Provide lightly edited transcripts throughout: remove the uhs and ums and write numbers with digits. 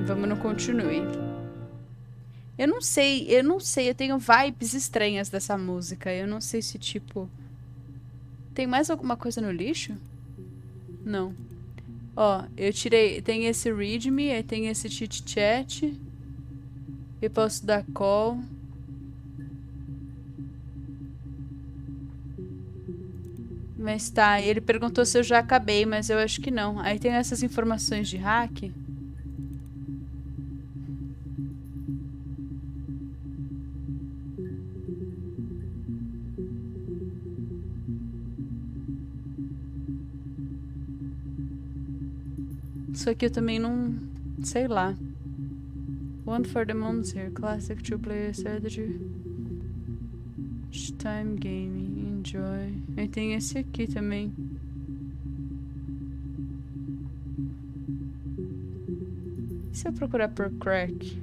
Vamos no continue. Eu não sei, eu tenho vibes estranhas dessa música. Eu não sei se, tipo... Tem mais alguma coisa no lixo? Não. Ó, eu tirei... Tem esse readme, aí tem esse chit-chat. Eu posso dar call. Mas tá, ele perguntou se eu já acabei, mas eu acho que não. Aí tem essas informações de hack. Isso aqui eu também não... Sei lá. One for the months here. Classic two-player strategy. Time gaming. Enjoy. Aí tem esse aqui também. E se eu procurar por crack?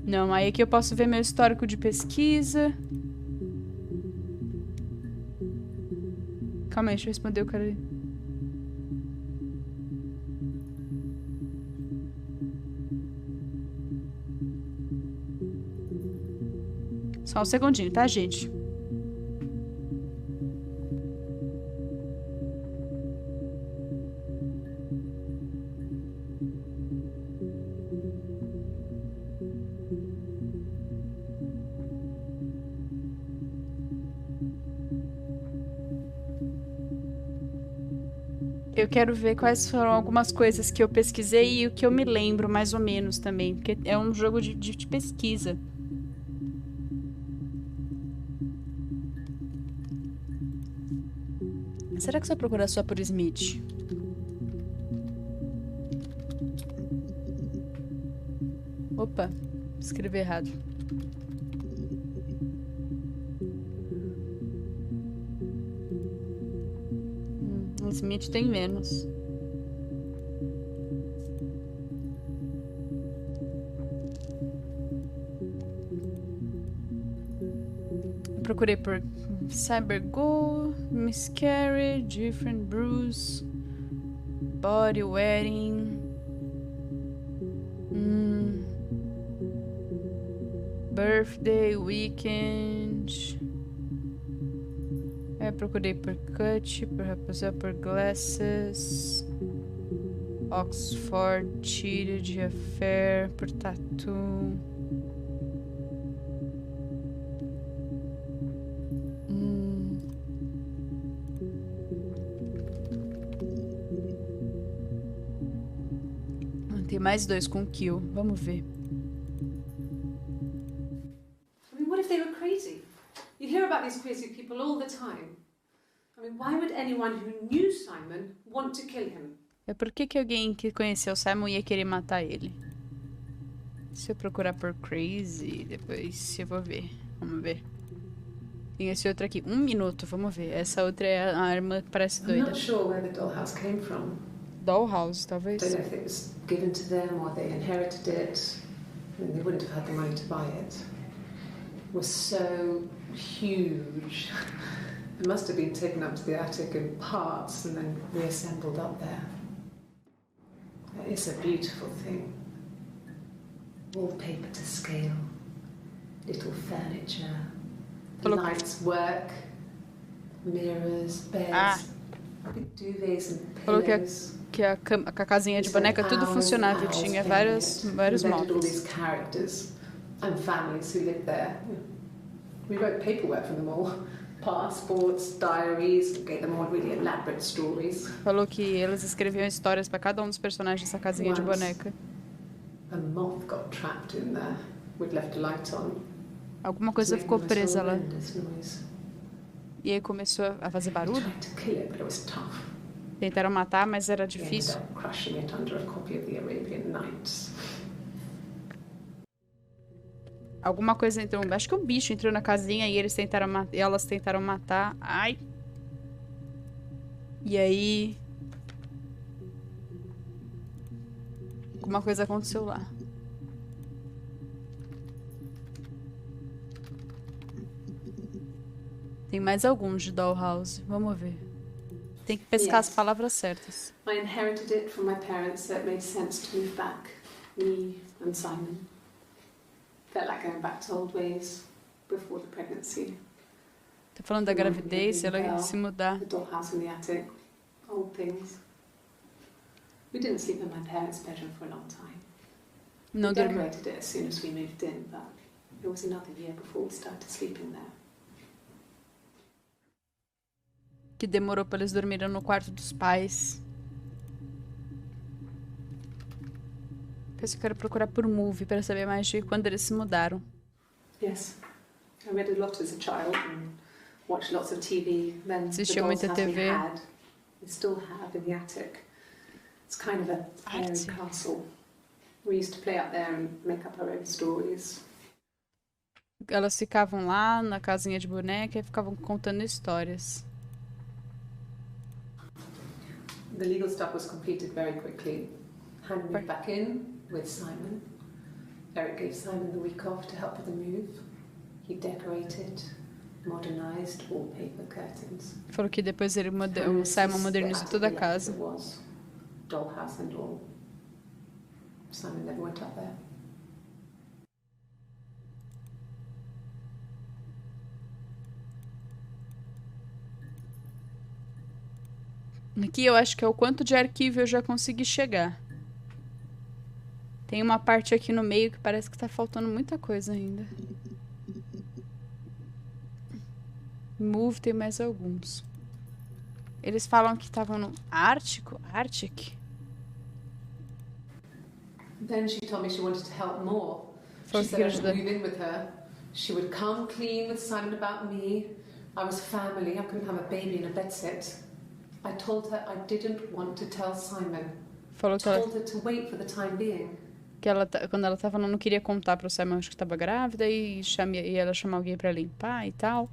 Não, aí aqui eu posso ver meu histórico de pesquisa. Calma aí, deixa eu responder o cara ali. Só um segundinho, tá, gente? Eu quero ver quais foram algumas coisas que eu pesquisei e o que eu me lembro, mais ou menos, também. Porque é um jogo de pesquisa. Será que se eu procurar só por Smith? Opa, escrevi errado. Smith tem menos. Eu procurei por Cybergo, Miscarriage, Different Bruise, Body Wedding, Birthday, Weekend. Eu procurei por Cut, por Rapunzel, por Glasses, Oxford, Cheated, Affair, por Tattoo. Tem mais dois com Kill. Vamos ver. I mean, what if they were crazy? You hear about these crazy people all the time. I mean, why would anyone who knew Simon want to kill him? É por que alguém que conheceu Simon ia querer matar ele? Se eu procurar por Crazy, depois eu vou ver. Vamos ver. Tem esse outro aqui. 1 minuto, vamos ver. Essa outra é a arma que parece doida. I'm not sure where the dollhouse came from. Dollhouse, talvez. Don't know if it was given to them or they inherited it. I mean, they wouldn't have had the money to buy it. It was so huge. It must have been taken up to the attic in parts and then reassembled up there. It's a beautiful thing. Wallpaper to scale. Little furniture. The lights work. Mirrors, beds. Duvets and Falou pillows. que a casinha de boneca tudo funcionava, tinha vários móveis. Characters and families who lived there. We wrote paperwork for them all. Passports, diaries, gave them all really elaborate stories. Falou que eles escreviam histórias para cada um dos personagens dessa casinha de boneca. A moth got trapped in there. We'd left a light on. Alguma coisa ficou presa lá. E aí começou a fazer barulho. Tentaram matar, mas era difícil. Alguma coisa entrou. Acho que um bicho entrou na casinha e elas tentaram matar. Ai. E aí... alguma coisa aconteceu lá. Tem mais alguns de Dollhouse. Vamos ver. Tem que pescar as Yes. palavras certas. I inherited it from my parents, so it made sense to move back. Me and Simon. Felt like going back to old ways before the pregnancy. Tá falando da Reminded me of gravidez, se being a ela girl, se mudar. the dollhouse in the attic, old things. We didn't sleep in my parents' bedroom for a long time. Não We dormiu. decorated it as soon as we moved in, but it was another year before we started sleeping there. Que demorou pra eles dormirem no quarto dos pais. Depois eu quero procurar por movie pra saber mais de quando eles se mudaram. Yes, I read a lot as a child and watched lots of TV. Then the Assistia doll's muita house we TV. had, we still have in the attic. It's kind of a fairy Artsy. castle. We used to play up there and make up our own stories. Elas ficavam lá na casinha de boneca e ficavam contando histórias. The legal stuff was completed very quickly. Hannah moved back in with Simon. Eric gave Simon the week off to help with the move. He decorated, modernized wallpaper curtains. Falou que depois o And Simon this is modernizou the toda a attic casa. it was. Dollhouse and all. Simon never went up there. Aqui eu acho que é o quanto de arquivo eu já consegui chegar. Tem uma parte aqui no meio que parece que tá faltando muita coisa ainda. Move tem mais alguns. Eles falam que estavam no Ártico? Arctic? Then she told me she wanted to help more. Falou She que said I queria should ajudar. move in with her. She would come clean with Simon about me. I was family. I couldn't have a baby in a bedsit. I told her I didn't want to tell Simon. Falou que ela, Told her to wait for the time being. quando ela tava, não queria contar pro Simon, acho que tava grávida, e ela chamar alguém pra limpar e tal.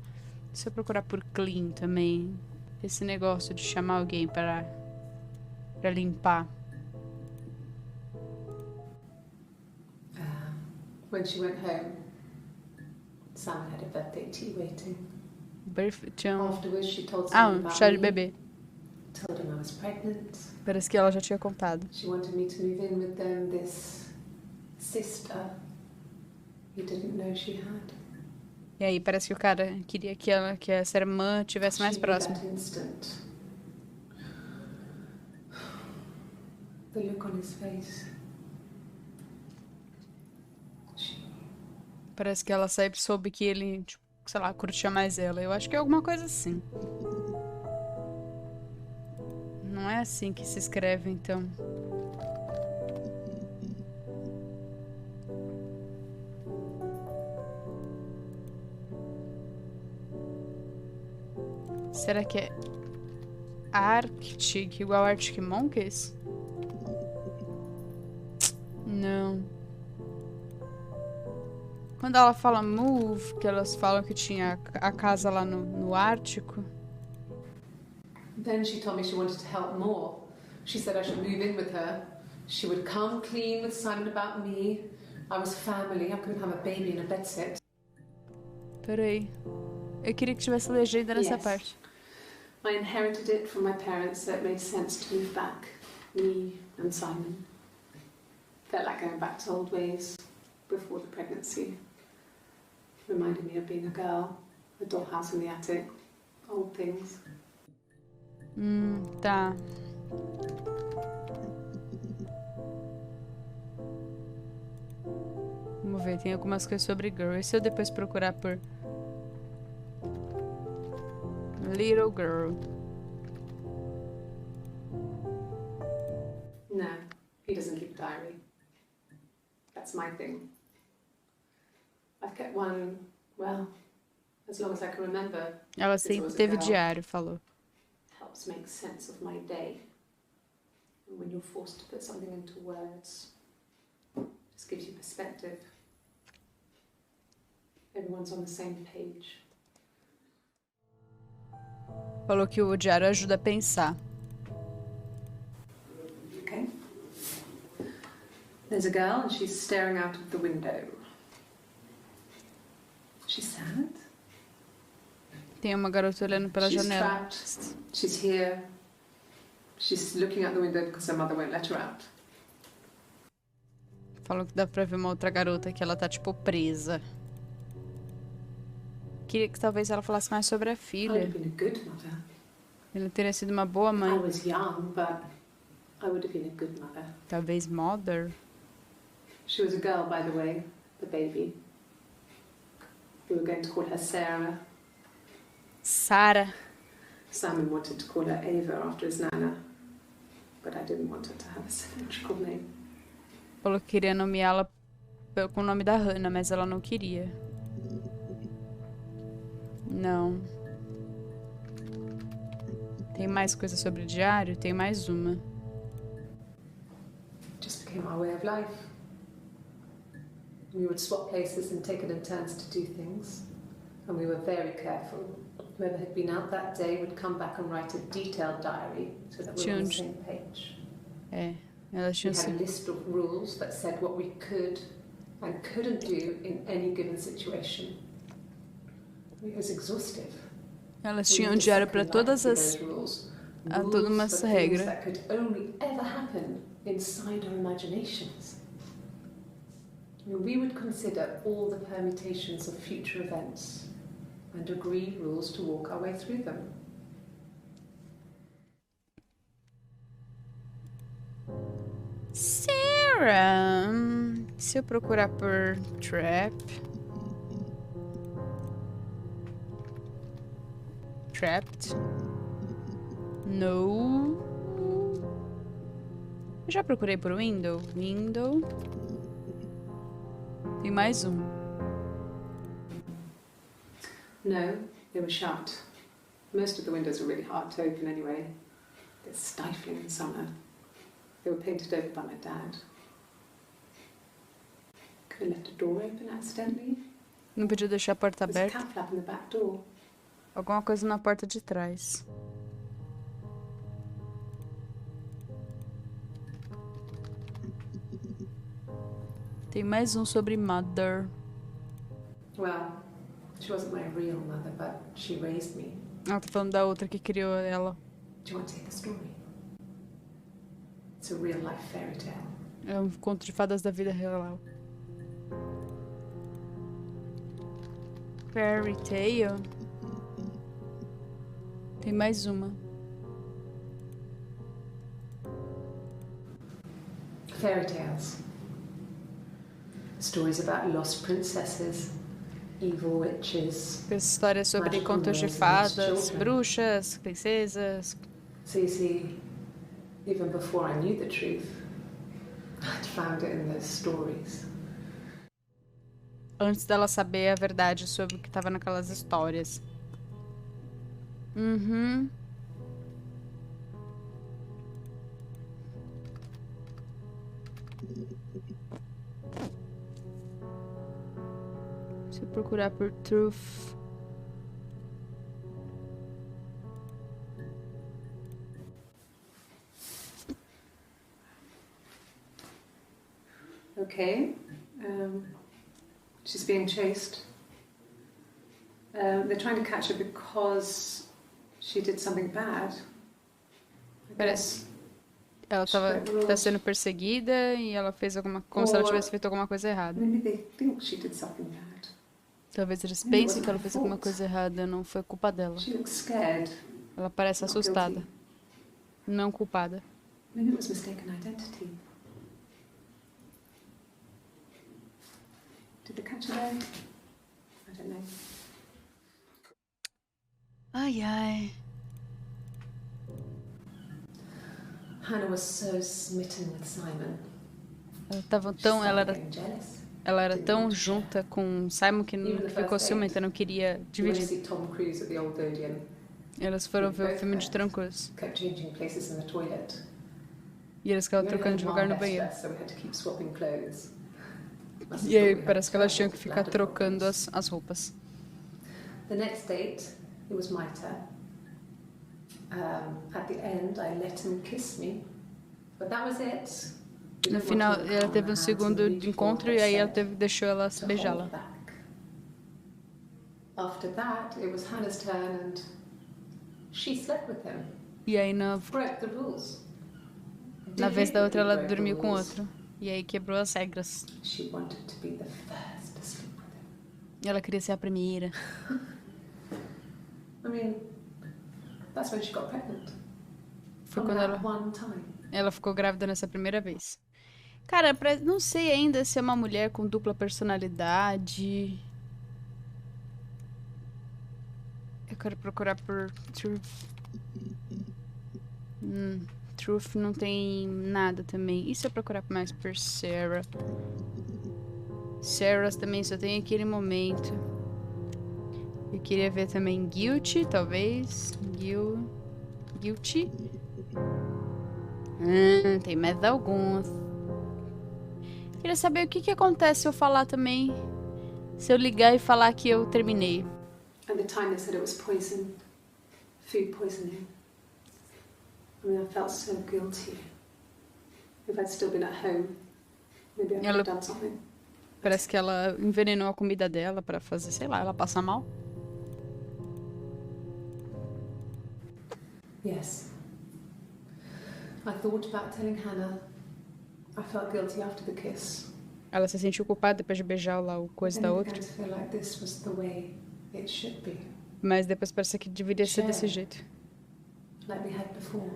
Se eu procurar por clean também, esse negócio de chamar alguém pra limpar. When she went home, Simon had a birthday tea waiting. Tinha Afterwards, she told Ah, Simon um about chá de me. bebê. Told him I was pregnant. Parece que ela já tinha contado. She wanted me to move in with them, this sister he didn't know she had. E aí parece que o cara queria que essa irmã tivesse mais She knew próxima. that instant. The look on his face. Parece que ela sempre soube que ele, tipo, sei lá, curtia mais ela. Eu acho que é alguma coisa assim. Não é assim que se escreve, então. Será que é Arctic, igual Arctic Monkeys? Não. Quando ela fala move, que elas falam que tinha a casa lá no Ártico. Then she told me she wanted to help more. She said I should move in with her. She would come clean with Simon about me. I was family. I couldn't have a baby in a bedsit. Peraí. Eu queria que tivesse legenda nessa Yes. parte. I inherited it from my parents, so it made sense to move back. Me and Simon. Felt like going back to old ways before the pregnancy. Reminded me of being a girl, a dollhouse in the attic, old things. Tá. Vamos ver, tem algumas coisas sobre Girl. E se eu depois procurar por Little Girl? No, he doesn't keep a diary. That's my thing. I've kept one, well, as long as I can remember. Ela sempre teve diário, falou. Helps make sense of my day. And when you're forced to put something into words, just gives you perspective. Everyone's on the same page. Falou que o diário ajuda a pensar. Okay. There's a girl and she's staring out of the window. She's sad. Tem uma garota olhando pela She's janela. trapped. She's here She's looking out the window because her mother won't let her out. Falou que dá pra ver uma outra garota que ela tá, tipo, presa. Queria que talvez ela falasse mais sobre a I would filha. have been a good mother. Ela teria sido uma boa mãe. I was young, but I would have been a good mother. Talvez mother. She was a girl, by the way, the baby. We were going to call her Sarah. Sarah. Simon wanted to call her Ava after his nana, but I didn't want her to have a symmetrical name. Falou que queria nomeá-la com o nome da Hannah, mas ela não queria. Não. Tem mais coisa sobre o diário? Tem mais uma. Just became our way of life. We would swap places and take it in turns to do things. And we were very careful. Whoever had been out that day would come back and write a detailed diary so that we were on the same page. É, elas We tinham had a sido... list of rules that said what we could and couldn't do in any given situation. It was exhaustive. Elas tinham um diário para todas as... todas umas regras. That could only ever happen inside our imaginations. We would consider all the permutations of future events and agree rules to walk our way through them. Sarah. Se eu procurar por trap. Trapped. No. Eu já procurei por window. Window. Tem mais um. No, they were shut. Most of the windows were really hard to open anyway. They're stifling in summer. They were painted over by my dad. Could have left a door open accidentally. Não podia deixar a porta There's a aberta. cat flap in the back door. Alguma coisa na porta de trás. Tem mais um sobre Mother. Well, she wasn't my real mother, but she raised me. Ela tá falando da outra que criou ela. Do you want to hear the story? It's a real life fairy tale. É um conto de fadas da vida real. Fairy tale. Tem mais uma. Fairy tales. Stories about lost princesses, evil witches. Histórias sobre contos de fadas, bruxas, princesas. So you see, even before I knew the truth, I'd found it in those stories. Antes dela saber a verdade sobre o que estava naquelas histórias. Uhum. Se eu procurar por truth. Okay, she's being chased. They're trying to catch her because she did something bad. Parece. Ela tá sendo perseguida e ela fez alguma... Como se ela tivesse feito alguma coisa errada. Maybe they think she did something bad. Talvez eles pensem que ela fez alguma coisa errada, não foi culpa dela. She looks scared. Ela parece Not assustada, guilty. não culpada. Maybe it was mistaken identity. Did they catch her there? I don't know. Ai, ai. Hannah was so smitten with Simon. Ela era tão junta com Simon que ficou ciumenta, não queria dividir. Elas foram ver o filme de Tom Cruise. E eles ficavam trocando de lugar no banheiro. E aí parece que elas tinham que ficar trocando as roupas. The next date, it was my turn. At the end, I let him kiss me, but that was it. No final, ela teve um segundo encontro e aí ela deixou ela beijá-la. After that, it was Hannah's turn and she slept with him. E aí Broke the rules. na vez da outra ela Deliberately dormiu broke the com rules. outro. E aí quebrou as regras. She wanted to be the first to sleep with him. Ela queria ser a primeira. I mean, that's when she got pregnant. Foi On quando that one time. ela ficou grávida nessa primeira vez. Cara, não sei ainda se é uma mulher com dupla personalidade. Eu quero procurar por Truth. Truth não tem nada também. E se eu procurar mais por Sarah? Sarah também só tem aquele momento. Eu queria ver também Guilty, talvez. Guilty. Tem mais alguns. Queria saber o que acontece se eu falar também. Se eu ligar e falar que eu terminei. At the time they said it was poison. Food poisoning. I mean, I felt so guilty. If I'd still been at home, maybe I could have done something. Parece que ela envenenou a comida dela pra fazer, sei lá, ela passar mal. Yes. I thought about telling Hannah. I felt guilty after the kiss. Ela se sentiu culpada depois de beijar lá o coisa da outra. I began to feel like this was the way it should be. Mas depois parece que deveria ser desse jeito. Like we had before.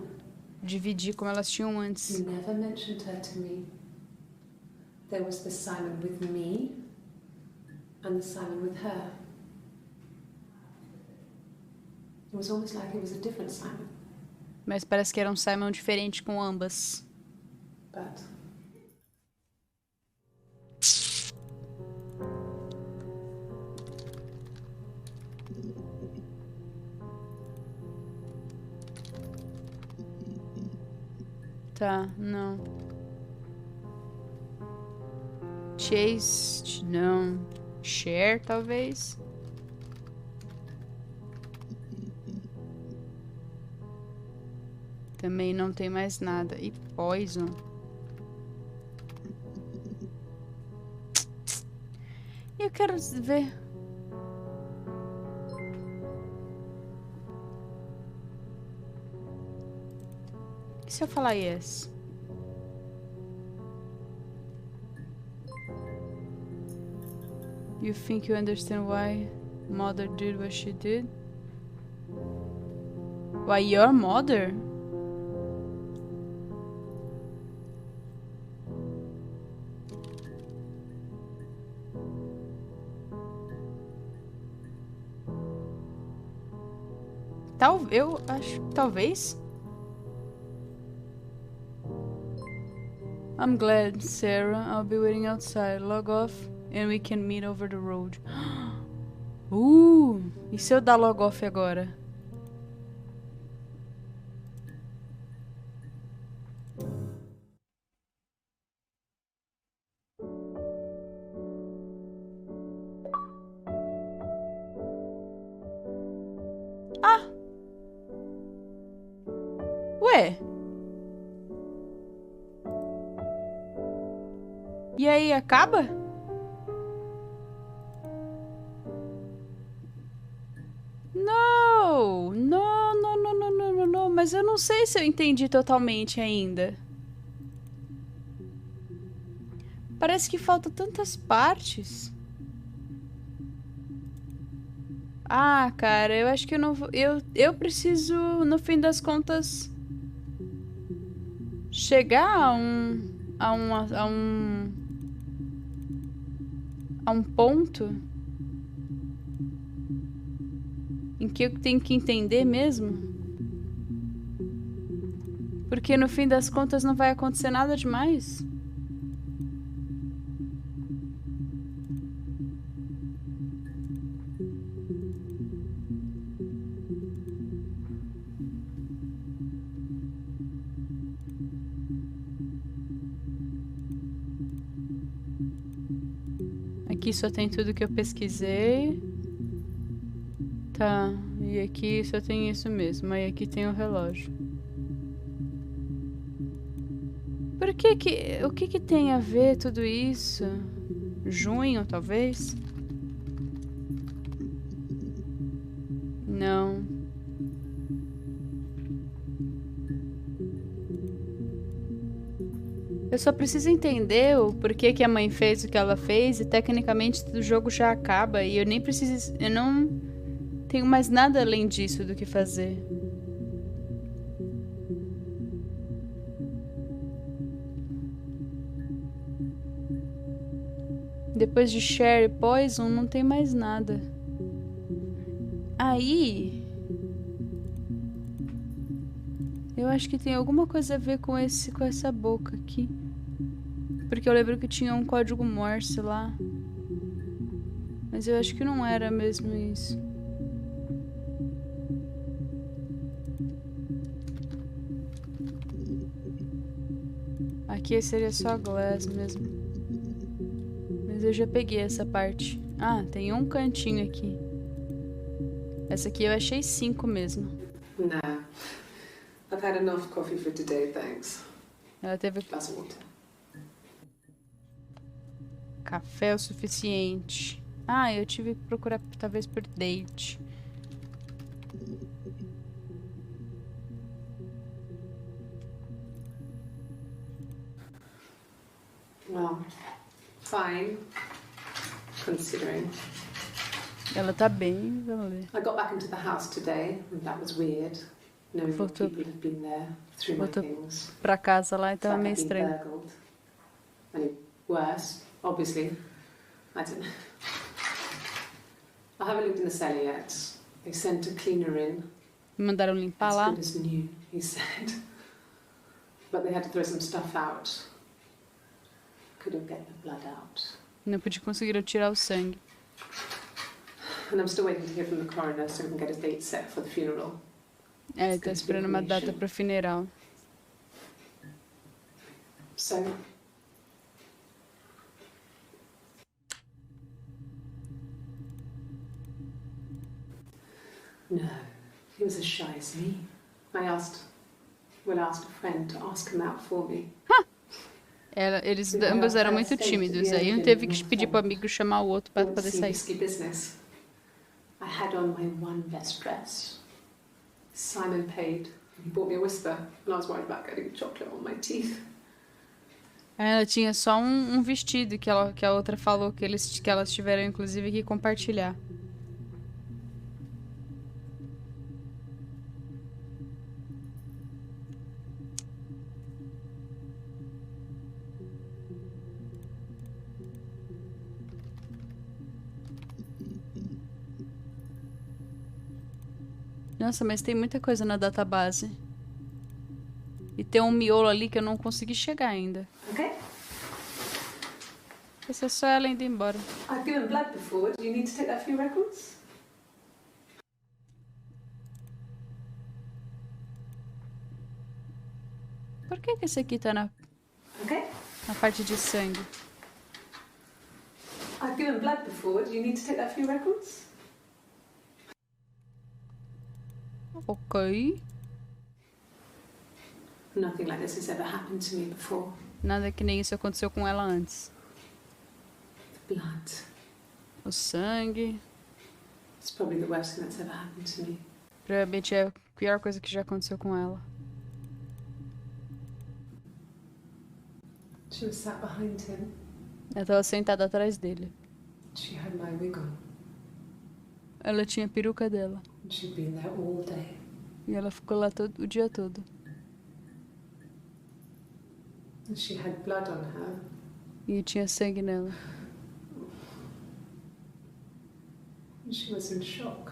Dividir como elas tinham antes. You never mentioned her to me. There was the Simon with me and the Simon with her. It was almost like it was a different Simon. Mas parece que era um Simon diferente com ambas. But Tá, não. Chase, não. Share, talvez. Também não tem mais nada. E Poison. Eu quero ver. E se eu falar yes? You think you understand why mother did what she did? Why your mother? Eu acho, talvez. I'm glad, Sarah. I'll be waiting outside. Log off and we can meet over the road. E se eu dar log off agora? Ah! Ué? E aí, acaba? Não, não, não, não, não, não, não, não. Mas eu não sei se eu entendi totalmente ainda. Parece que falta tantas partes. Ah, cara, eu acho que eu não vou... Eu preciso, no fim das contas, chegar a um ponto em que eu tenho que entender mesmo. Porque no fim das contas não vai acontecer nada demais. Aqui só tem tudo que eu pesquisei. Tá, e aqui só tem isso mesmo. Aí aqui tem o relógio. Por que que... O que que tem a ver tudo isso? Junho, talvez? Não. Eu só preciso entender o porquê que a mãe fez o que ela fez e tecnicamente o jogo já acaba e eu nem preciso... Eu não tenho mais nada além disso do que fazer. Depois de Share e Poison, não tem mais nada. Aí... Eu acho que tem alguma coisa a ver com essa boca aqui. Porque eu lembro que tinha um código Morse lá. Mas eu acho que não era mesmo isso. Aqui seria só Glass mesmo. Mas eu já peguei essa parte. Ah, tem um cantinho aqui. Essa aqui eu achei 5 mesmo. No. I've had enough coffee for today, thanks. Ela teve Glass of water. café o suficiente. Ah, eu tive que procurar talvez por date. Well, fine, considering. Ela tá bem, vamos ver. I got back into the house today, and that was weird. Knowing what Voltou- people have been there through my voltou things. pra casa lá e It's tava like meio I've been estranho. burgled. I mean, worse, obviously. I don't know. I haven't looked in the cellar yet. They sent a cleaner in. Me mandaram limpar As lá. good as new, he said. But they had to throw some stuff out. Couldn't get the blood out. Não podia conseguir tirar o sangue. And I'm still waiting to hear from the coroner so we can get a date set for the funeral. É, ele tá esperando uma data pro funeral. So, no, he was as shy as me. I asked a friend to ask him out for me. Eles ambos eram muito tímidos. Aí um teve que pedir pro amigo chamar o outro pra poder sair. Risky business. I had on my one best dress. Simon paid. He bought me a whisper, and I was worried about getting chocolate on my teeth. Ela tinha só um vestido que a outra falou que elas tiveram inclusive que compartilhar. Nossa, mas tem muita coisa na database. E tem um miolo ali que eu não consegui chegar ainda. Okay? Esse é só ela indo embora. I've given blood before. Do you need to take that for your records? Por que esse aqui tá na Okay? parte de sangue? I've given blood before. Do you need to take that for your records? Ok. Nothing like this has ever happened to me before. Nada que nem isso aconteceu com ela antes. The blood. O sangue. It's probably the worst thing that's ever happened to me. Provavelmente é a pior coisa que já aconteceu com ela. She was sat behind him. Ela tava sentada atrás dele. She had my wig on. Ela tinha a peruca dela. And she'd been there all day. E ela ficou lá o dia todo. And she had blood on her. E tinha sangue nela. And she was in shock.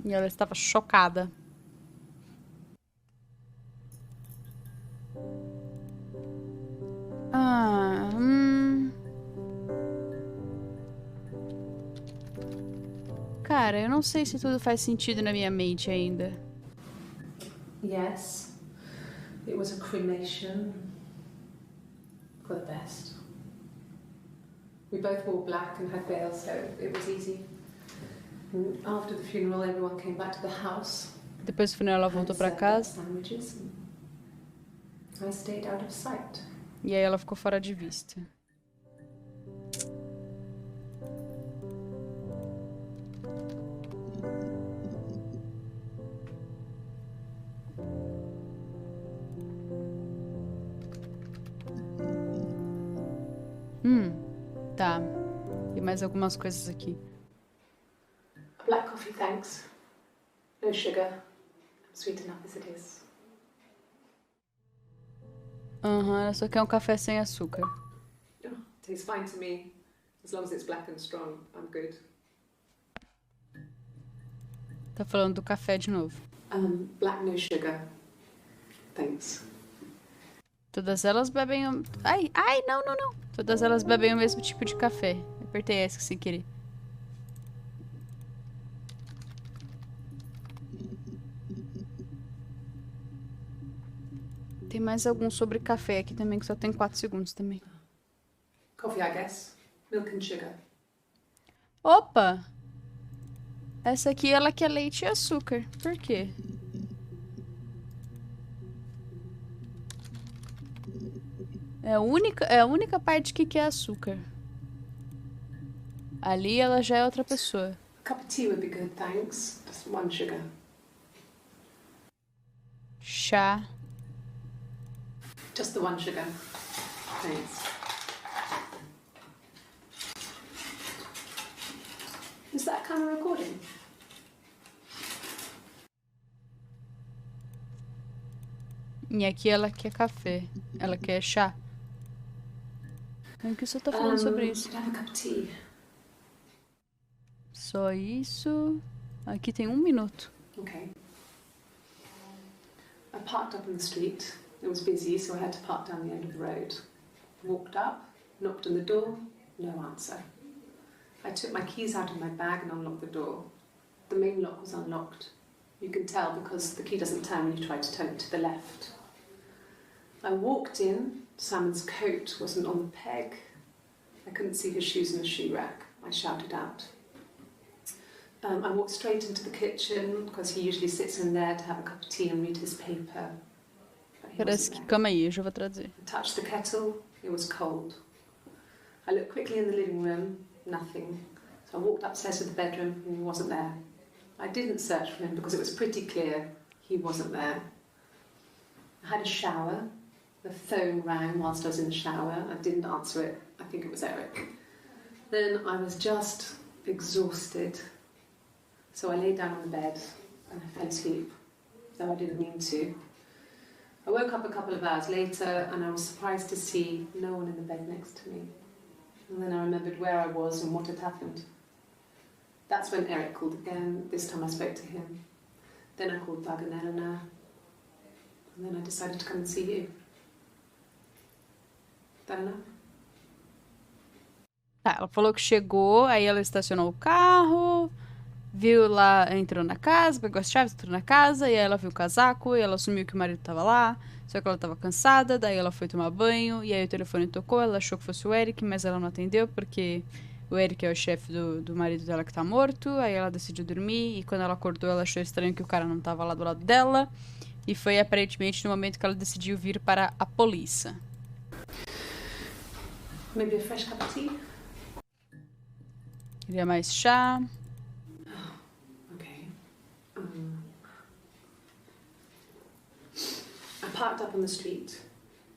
E ela estava chocada. Ah, Cara, eu não sei se tudo faz sentido na minha mente ainda. Yes, it was a cremation for the best. We both wore black and had veils, so it was easy. And after the funeral, everyone came back to the house. Depois do funeral ela voltou pra casa. Sandwiches. And I stayed out of sight. E aí ela ficou fora de vista. Tá. Tem mais algumas coisas aqui. Black coffee, thanks. No sugar. Sweet enough as it is. Ela só quer um café sem açúcar. Oh, tastes fine to me. As long as it's black and strong, I'm good. Tá falando do café de novo. Black, no sugar. Thanks. Todas elas bebem... Ai, não. Todas elas bebem o mesmo tipo de café. Apertei essa sem querer. Tem mais algum sobre café aqui também, que só tem 4 segundos também. Coffee, I guess. Milk and sugar. Opa! Essa aqui, ela quer leite e açúcar. Por quê? É a única parte que quer açúcar. Ali ela já é outra pessoa. A cup of tea would be good, thanks. Just one sugar. Chá. Just the one sugar. Thanks. Is that a camera recording? E aqui ela quer café. Ela quer chá. O que você tá falando sobre isso? Should I have a cup of tea? Só isso. Aqui tem 1 minuto. Okay. I parked up in the street. It was busy, so I had to park down the end of the road. Walked up, knocked on the door, no answer. I took my keys out of my bag and unlocked the door. The main lock was unlocked. You can tell because the key doesn't turn when you try to turn it to the left. I walked in. Simon's coat wasn't on the peg. I couldn't see his shoes in the shoe rack. I shouted out. I walked straight into the kitchen because he usually sits in there to have a cup of tea and read his paper. But he Parece wasn't que... there. Calma aí, eu já vou traduzir. I touched the kettle. It was cold. I looked quickly in the living room. Nothing. So I walked upstairs to the bedroom and he wasn't there. I didn't search for him because it was pretty clear he wasn't there. I had a shower. The phone rang whilst I was in the shower. I didn't answer it. I think it was Eric. Then I was just exhausted. So I lay down on the bed and I fell asleep, though I didn't mean to. I woke up a couple of hours later and I was surprised to see no one in the bed next to me. And then I remembered where I was and what had happened. That's when Eric called again. This time I spoke to him. Then I called Doug and Eleanor. And then I decided to come and see you. That enough? Tá, ela falou que chegou, aí ela estacionou o carro, viu lá, entrou na casa, pegou as chaves, entrou na casa, e aí ela viu o casaco, e ela assumiu que o marido tava lá, só que ela tava cansada, daí ela foi tomar banho, e aí o telefone tocou, ela achou que fosse o Eric, mas ela não atendeu, porque o Eric é o chefe do marido dela que tá morto, aí ela decidiu dormir, e quando ela acordou, ela achou estranho que o cara não tava lá do lado dela, e foi aparentemente no momento que ela decidiu vir para a polícia. Maybe a fresh cup of tea? Queria mais chá. Okay. I parked up on the street.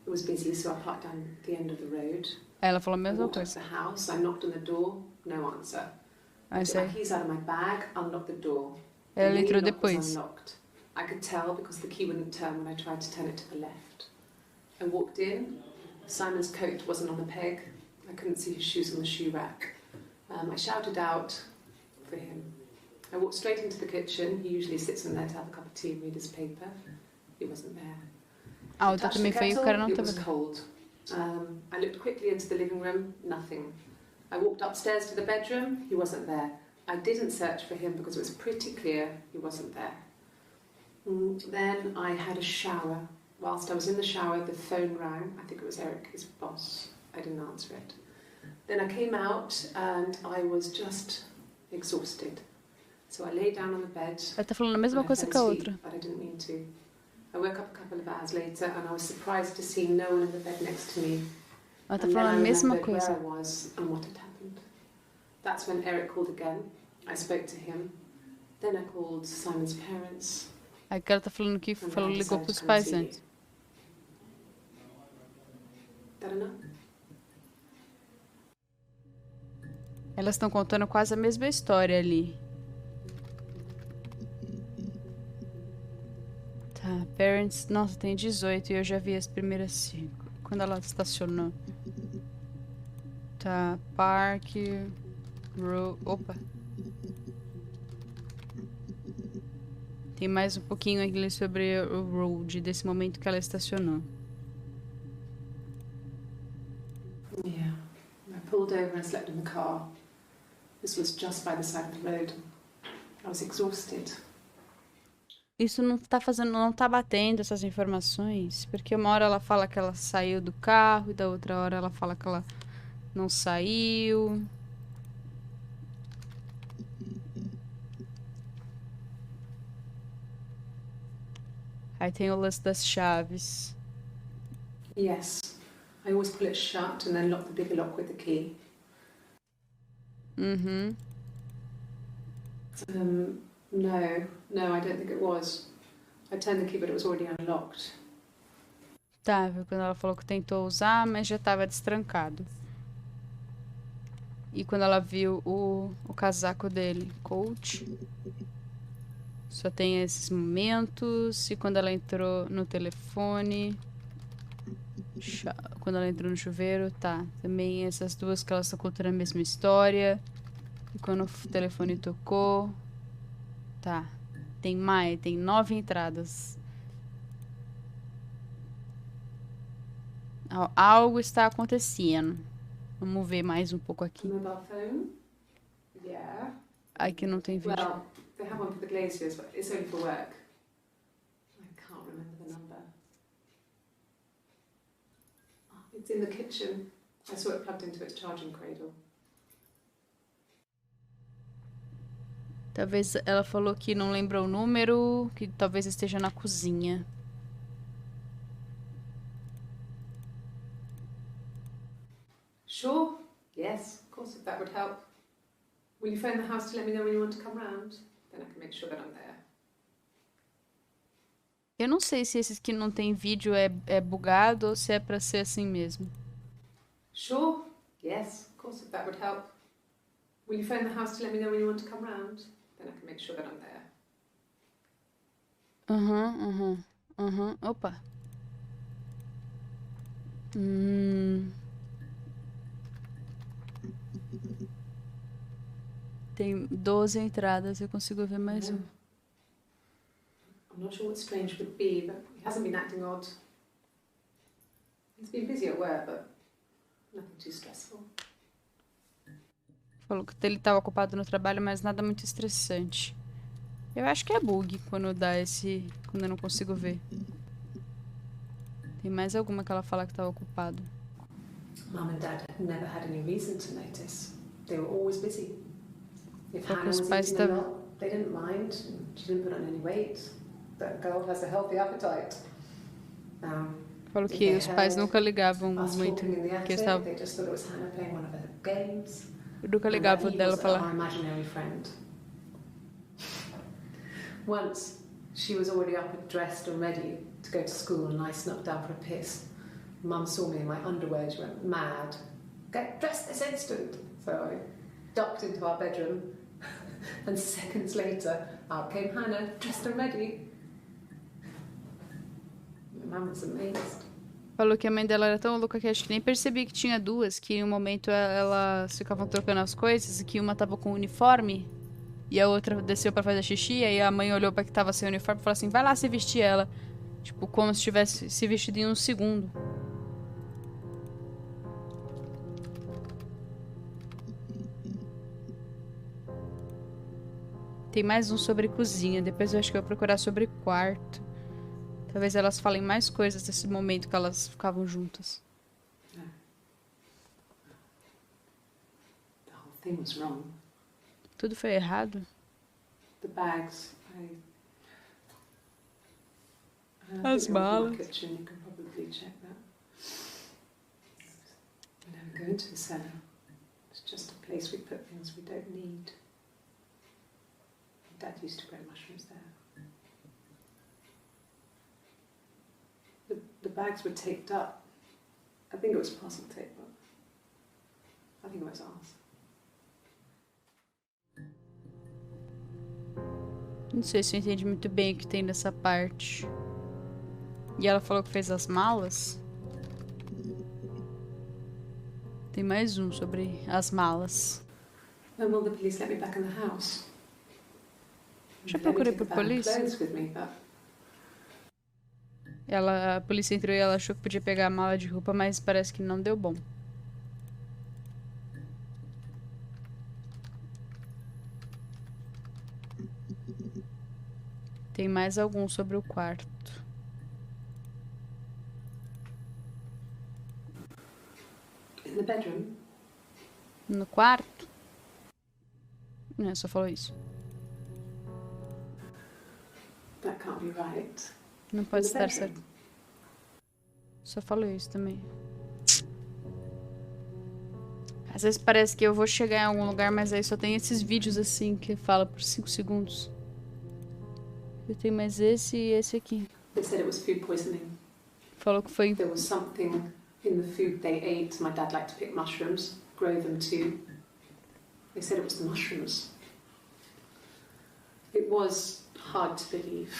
It was busy, so I parked down the end of the road. Aí ela falou a I mesma walked up to coisa. the house. I knocked on the door. No answer. I Aí took my keys out of my bag. Unlocked the door. The ela main entrou lock was depois. unlocked. I could tell because the key wouldn't turn when I tried to turn it to the left. I walked in. Simon's coat wasn't on the peg. I couldn't see his shoes on the shoe rack. I shouted out for him. I walked straight into the kitchen. He usually sits in there to have a cup of tea and read his paper. He wasn't there. A I outra touched também the foi e o kettle. cara não It tava was lá. cold. I looked quickly into the living room. Nothing. I walked upstairs to the bedroom. He wasn't there. I didn't search for him because it was pretty clear he wasn't there. Then I had a shower. Whilst I was in the shower, the phone rang. I think it was Eric, his boss. I didn't answer it. Then I came out and I was just exhausted. So I lay down on the bed. Ela tá falando a mesma and I coisa fell que a asleep, outra. but I didn't mean to. I woke up a couple of hours later and I was surprised to see no one in the bed next to me. Ela tá And then falando I a mesma remembered where coisa. I was and what had happened. That's when Eric called again. I spoke to him. Then I called Simon's parents. Aí que ela tá falando que and then falou, I ligou decided pros to come pais see you. antes. That enough? Elas estão contando quase a mesma história ali. Tá, parents... Nossa, tem 18 e eu já vi as primeiras 5. Quando ela estacionou. Tá, park... Opa. Tem mais um pouquinho aqui sobre o road, desse momento que ela estacionou. Yeah. I pulled over and slept in the car. This was just by the side of the road. I was exhausted. Isso não tá fazendo, não tá batendo essas informações, porque uma hora ela fala que ela saiu do carro e da outra hora ela fala que ela não saiu. Aí tem o lance das chaves. Yes. I always pull it shut and then lock the bigger lock with the key. Uhum. No, I don't think it was. I turned the key, but it was already unlocked. Tá, quando ela falou que tentou usar, mas já tava destrancado. E quando ela viu o casaco dele, coach, só tem esses momentos. E quando ela entrou no telefone, quando ela entrou no chuveiro, tá. Também essas duas que elas estão contando a mesma história. E quando o telefone tocou, tá. Tem 9 entradas. Algo está acontecendo. Vamos ver mais um pouco aqui. Mobile phone? Yeah. Aqui não tem vídeo. Well, they have one for the glaziers, but it's only for work. I can't remember the number. Oh, it's in the kitchen. I saw it plugged into its charging cradle. Talvez ela falou que não lembra o número, que talvez esteja na cozinha. Sure. Yes, of course, if that would help. Will you phone the house to let me know when you want to come round? Then I can make sure that I'm there. Eu não sei se esses que não tem vídeo é bugado ou se é pra ser assim mesmo. Sure. Yes, of course, if that would help. Will you phone the house to let me know when you want to come round? Then I can make sure that I'm there. Opa. Tem 12 entradas, eu consigo ver mais um. I'm not sure what strange would be, but he hasn't been acting odd. He's been busy at work, but nothing too stressful. Falou que ele estava ocupado no trabalho, mas nada muito estressante. Eu acho que é bug quando dá esse... Quando eu não consigo ver. Tem mais alguma que ela fala que estava ocupado. Mum and Dad had never had any reason to notice. They were always busy. If Falou que Hannah os was pais eating a estavam... lot, they didn't mind. She didn't put on any weight. That girl has a healthy appetite. Falou que os pais nunca ligavam muito. Que eles estavam... They just thought it was Hannah playing one of her games. Eu nunca ligava dela falar. Our imaginary friend. Once, she was already up and dressed and ready to go to school, and I snuck down for a piss. Mum saw me in my underwear. She went mad. Get dressed this instant. So I ducked into our bedroom, and seconds later, out came Hannah, dressed and ready. Mum was amazed. Falou que a mãe dela era tão louca que acho que nem percebi que tinha duas, que em um momento elas ficavam trocando as coisas e que uma tava com uniforme e a outra desceu pra fazer xixi, e aí a mãe olhou pra que tava sem uniforme e falou assim, vai lá se vestir ela. Tipo, como se tivesse se vestido em um segundo. Tem mais um sobre cozinha, depois eu acho que eu vou procurar sobre quarto. Talvez elas falem mais coisas desse momento que elas ficavam juntas. The whole thing was wrong. Tudo foi errado? The bags, As malas. Kitchen, you can probably check that. We never go into the cellar. It's just a place we put things we don't need. Dad used to grow mushrooms there. The bags were taped up. I think it was parcel tape, but I think it was ours. Não sei se eu entendi muito bem o que tem nessa parte. E ela falou que fez as malas. Tem mais um sobre as malas. When will the police let me back in the house? Já They'd let me procurei take por the bag of polícia. clothes with me, but A polícia entrou e ela achou que podia pegar a mala de roupa, mas parece que não deu bom. Tem mais algum sobre o quarto. in the bedroom, No quarto? Não, só falou isso. that can't be right. Não In pode the estar bedroom. certo. Só falou isso também. Às vezes parece que eu vou chegar em algum lugar, mas aí só tem esses vídeos assim que fala por 5 segundos. Eu tenho mais esse e esse aqui. They said it was food poisoning. Falou que foi. There was something in the food they ate. My dad liked to pick mushrooms, grow them too. They said it was the mushrooms. It was hard to believe.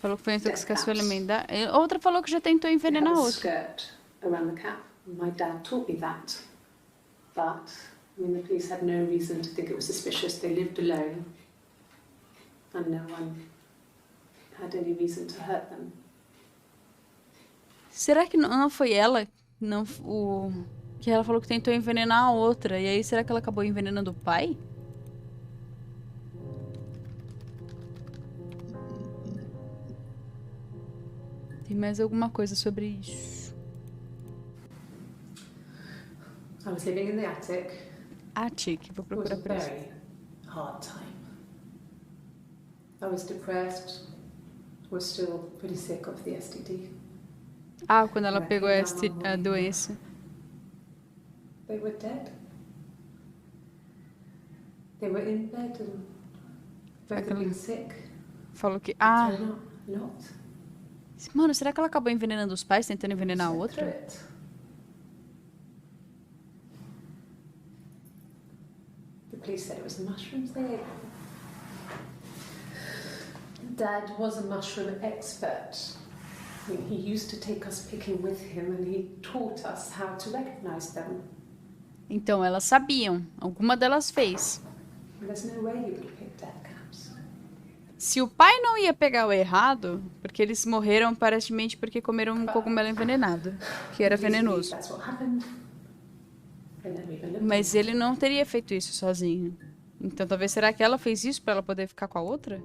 Falou que foi intoxicação alimentar. Outra falou que já tentou They had envenenar a a outra. skirt around the cap. My dad taught me that. But, I mean, the police had no reason to think it was suspicious. They lived alone. And no one had any reason to hurt them. Será que não foi ela? Não, que ela falou que tentou envenenar a outra. E aí, será que ela acabou envenenando o pai? Tem mais alguma coisa sobre isso? I was living in the attic. Attic, vou It was procurar a por isso. very hard time. I was depressed. Was still pretty sick of the STD. Ah, quando ela pegou a doença. They were dead. They were in bed and both had been sick. Falou que. Ah, Thrown up, not. mano, será que ela acabou envenenando os pais, tentando envenenar a Slept outra? through it. The police said it was the mushrooms they ate. Dad was a mushroom expert. I mean, he used to take us picking with him and he taught us how to recognize them. Então, elas sabiam. Alguma delas fez. There's no way you would pick dead caps. Se o pai não ia pegar o errado, porque eles morreram aparentemente porque comeram um cogumelo envenenado, que era venenoso. That's what happened. They never even looked Mas at ele não teria feito isso sozinho. Então, talvez será que ela fez isso pra ela poder ficar com a outra?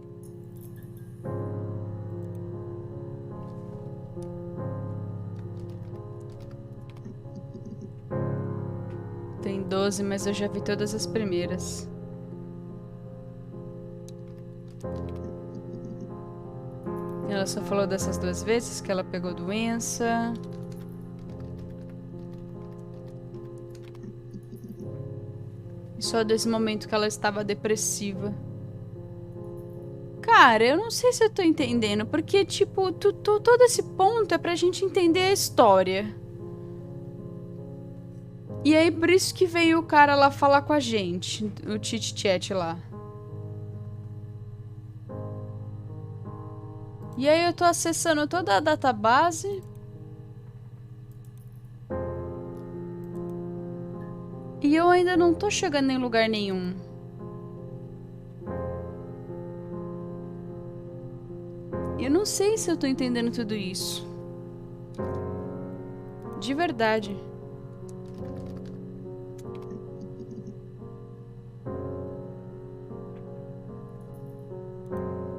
Tem 12, mas eu já vi todas as primeiras. Ela só falou dessas 2 vezes que ela pegou doença. E só desse momento que ela estava depressiva. Cara, eu não sei se eu tô entendendo, porque, tipo, todo esse ponto é pra gente entender a história. E aí, por isso que veio o cara lá falar com a gente, o chit-chat lá. E aí eu tô acessando toda a database. E eu ainda não tô chegando em lugar nenhum. Eu não sei se eu tô entendendo tudo isso. De verdade.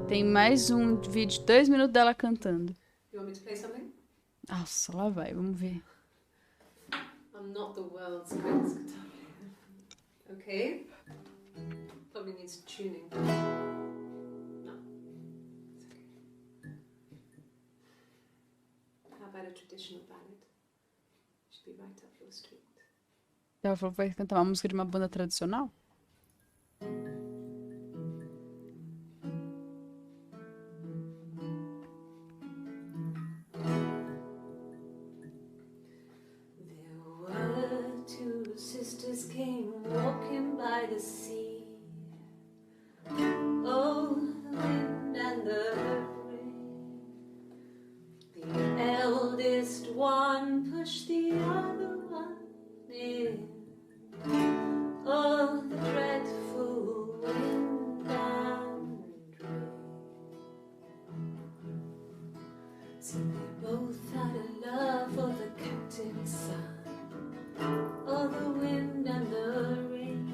Tem mais um vídeo de 2 minutos dela cantando. You want me to play something? Nossa, lá vai, vamos ver. I'm not the world's greatest guitar player. Okay? Probably needs tuning. No. It's okay. How about a traditional ballad? Should be right up your street. Ela falou que vai cantar uma música de uma banda tradicional? Sisters came walking by the sea. Oh, the way So they both had a love for the captain's son, oh, the wind and the rain,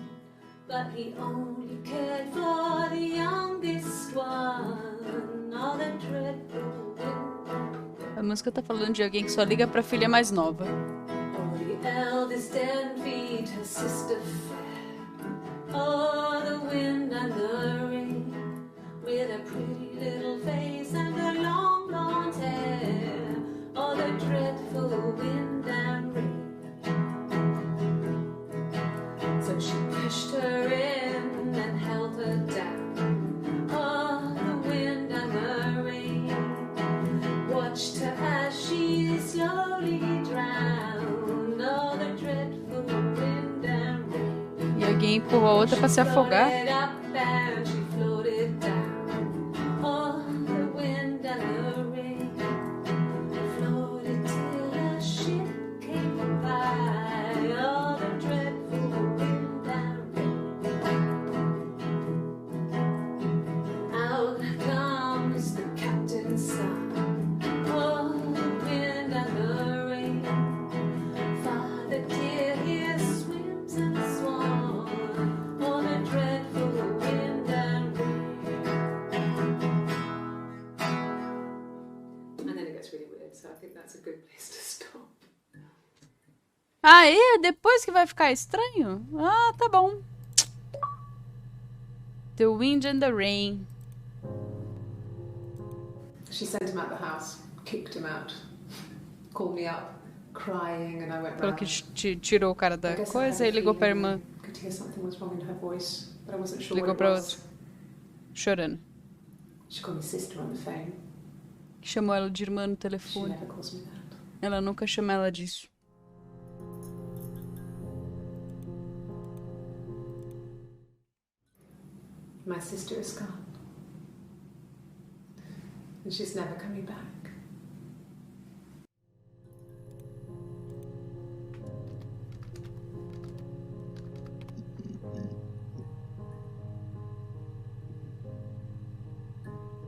but he only cared for the youngest one, oh, the dreadful wind. A música tá falando de alguém que só liga pra filha mais nova. Oh, the eldest envied her sister fair, oh, the wind and the rain, with a pretty little face and her long blonde hair, oh, the dreadful wind and rain. So she pushed her in and held her down, oh, the wind and the rain, watched her as she slowly drowned, oh, the dreadful wind and rain. E alguém empurrou a outra pra se afogar. Ah, é? Depois que vai ficar estranho? Ah, tá bom. The wind and the rain. She sent him out the house, kicked him out, called me up, crying, and I went Falou round. que tirou o cara da coisa e ligou pra irmã. Could hear something was wrong in her voice, but I wasn't sure Ligou what pra it was. outra. Chorando. She called me sister on the phone. Chamou ela de irmã no She telefone. never calls me that. Ela nunca chama ela disso. My sister is gone, and she's never coming back.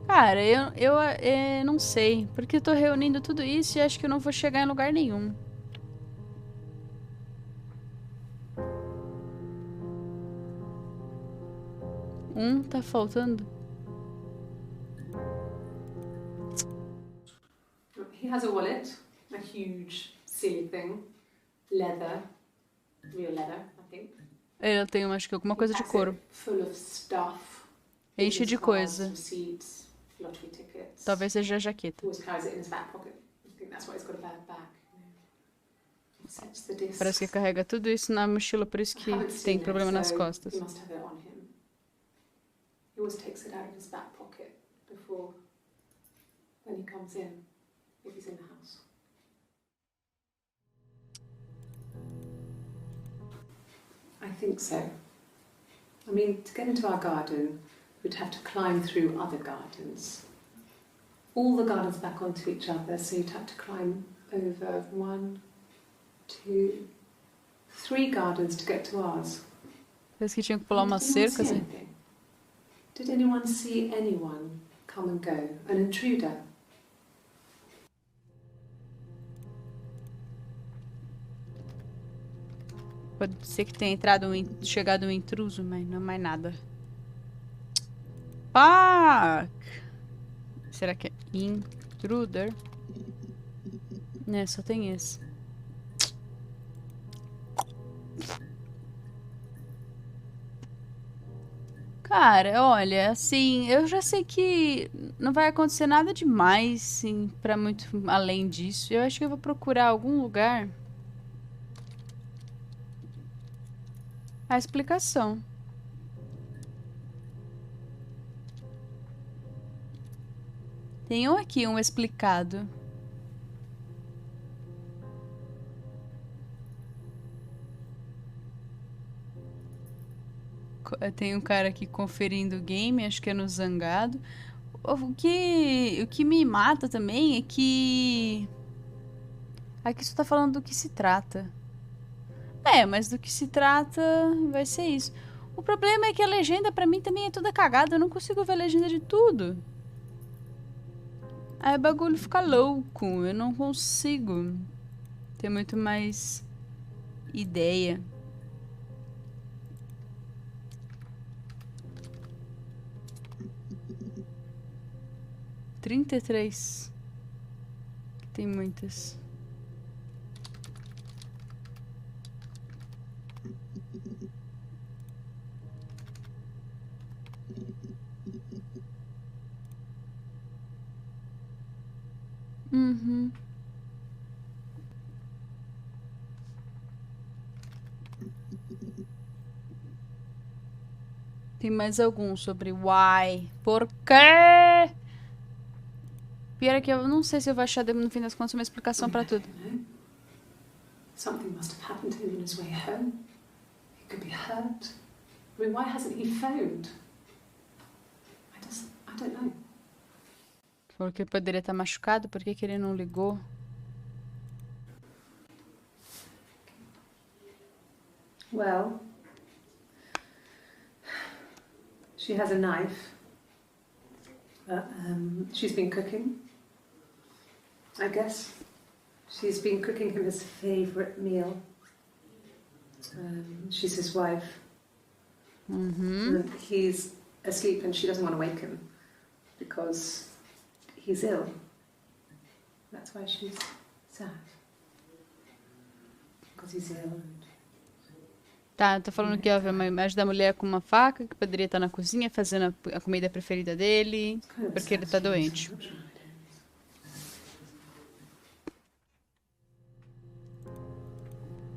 Cara, eu não sei. Porque eu tô reunindo tudo isso e acho que eu não vou chegar em lugar nenhum. Tá faltando. He has a wallet, a huge, silly thing, leather, real leather, I think. Eu tenho, acho que alguma coisa de couro. Full of stuff. Enche de coisa. Receipts, lottery tickets. Talvez seja a jaqueta. Always carries it in his back pocket. I think that's why he's got a bad back. Sets the disc. Parece que carrega tudo isso na mochila, por isso que tem problema nas costas. He must have it on him. He always takes it out of his back pocket before when he comes in, if he's in the house. I think so. I mean, to get into our garden, we'd have to climb through other gardens. All the gardens back onto each other, so you'd have to climb over 1, 2, 3 gardens to get to ours. Parece que tinha que pular umas cercas. Did anyone see anyone come and go? An intruder? Pode ser que tenha chegado um intruso, mas não mais nada. Fuck! Será que é intruder? Né, só tem esse. Cara, olha, assim, eu já sei que não vai acontecer nada demais, sim, pra muito além disso. Eu acho que eu vou procurar algum lugar a explicação. Tem um aqui, um explicado. Tem um cara aqui conferindo o game, acho que é no Zangado. O que me mata também é que... Aqui só tá falando do que se trata. É, mas do que se trata vai ser isso. O problema é que a legenda pra mim também é toda cagada. Eu não consigo ver a legenda de tudo. Aí o bagulho fica louco. Eu não consigo ter muito mais ideia. $33. Tem muitas. Uhum. Tem mais algum sobre why? Por quê? Pior é que eu não sei se eu vou achar, no fim das contas, uma explicação pra tudo. Something must have happened to him in his way home. He could be hurt. I mean, why hasn't he phoned? I don't know. Porque poderia estar machucado, por que ele não ligou? Well, she has a knife. She's been cooking. I guess she's been cooking him his favourite meal. She's his wife. And he's asleep and she doesn't want to wake him because he's ill. That's why she's sad. Because he's ill. Tá, tô falando que houve uma imagem da mulher com uma faca que poderia estar na cozinha fazendo a comida preferida dele, porque ele tá doente.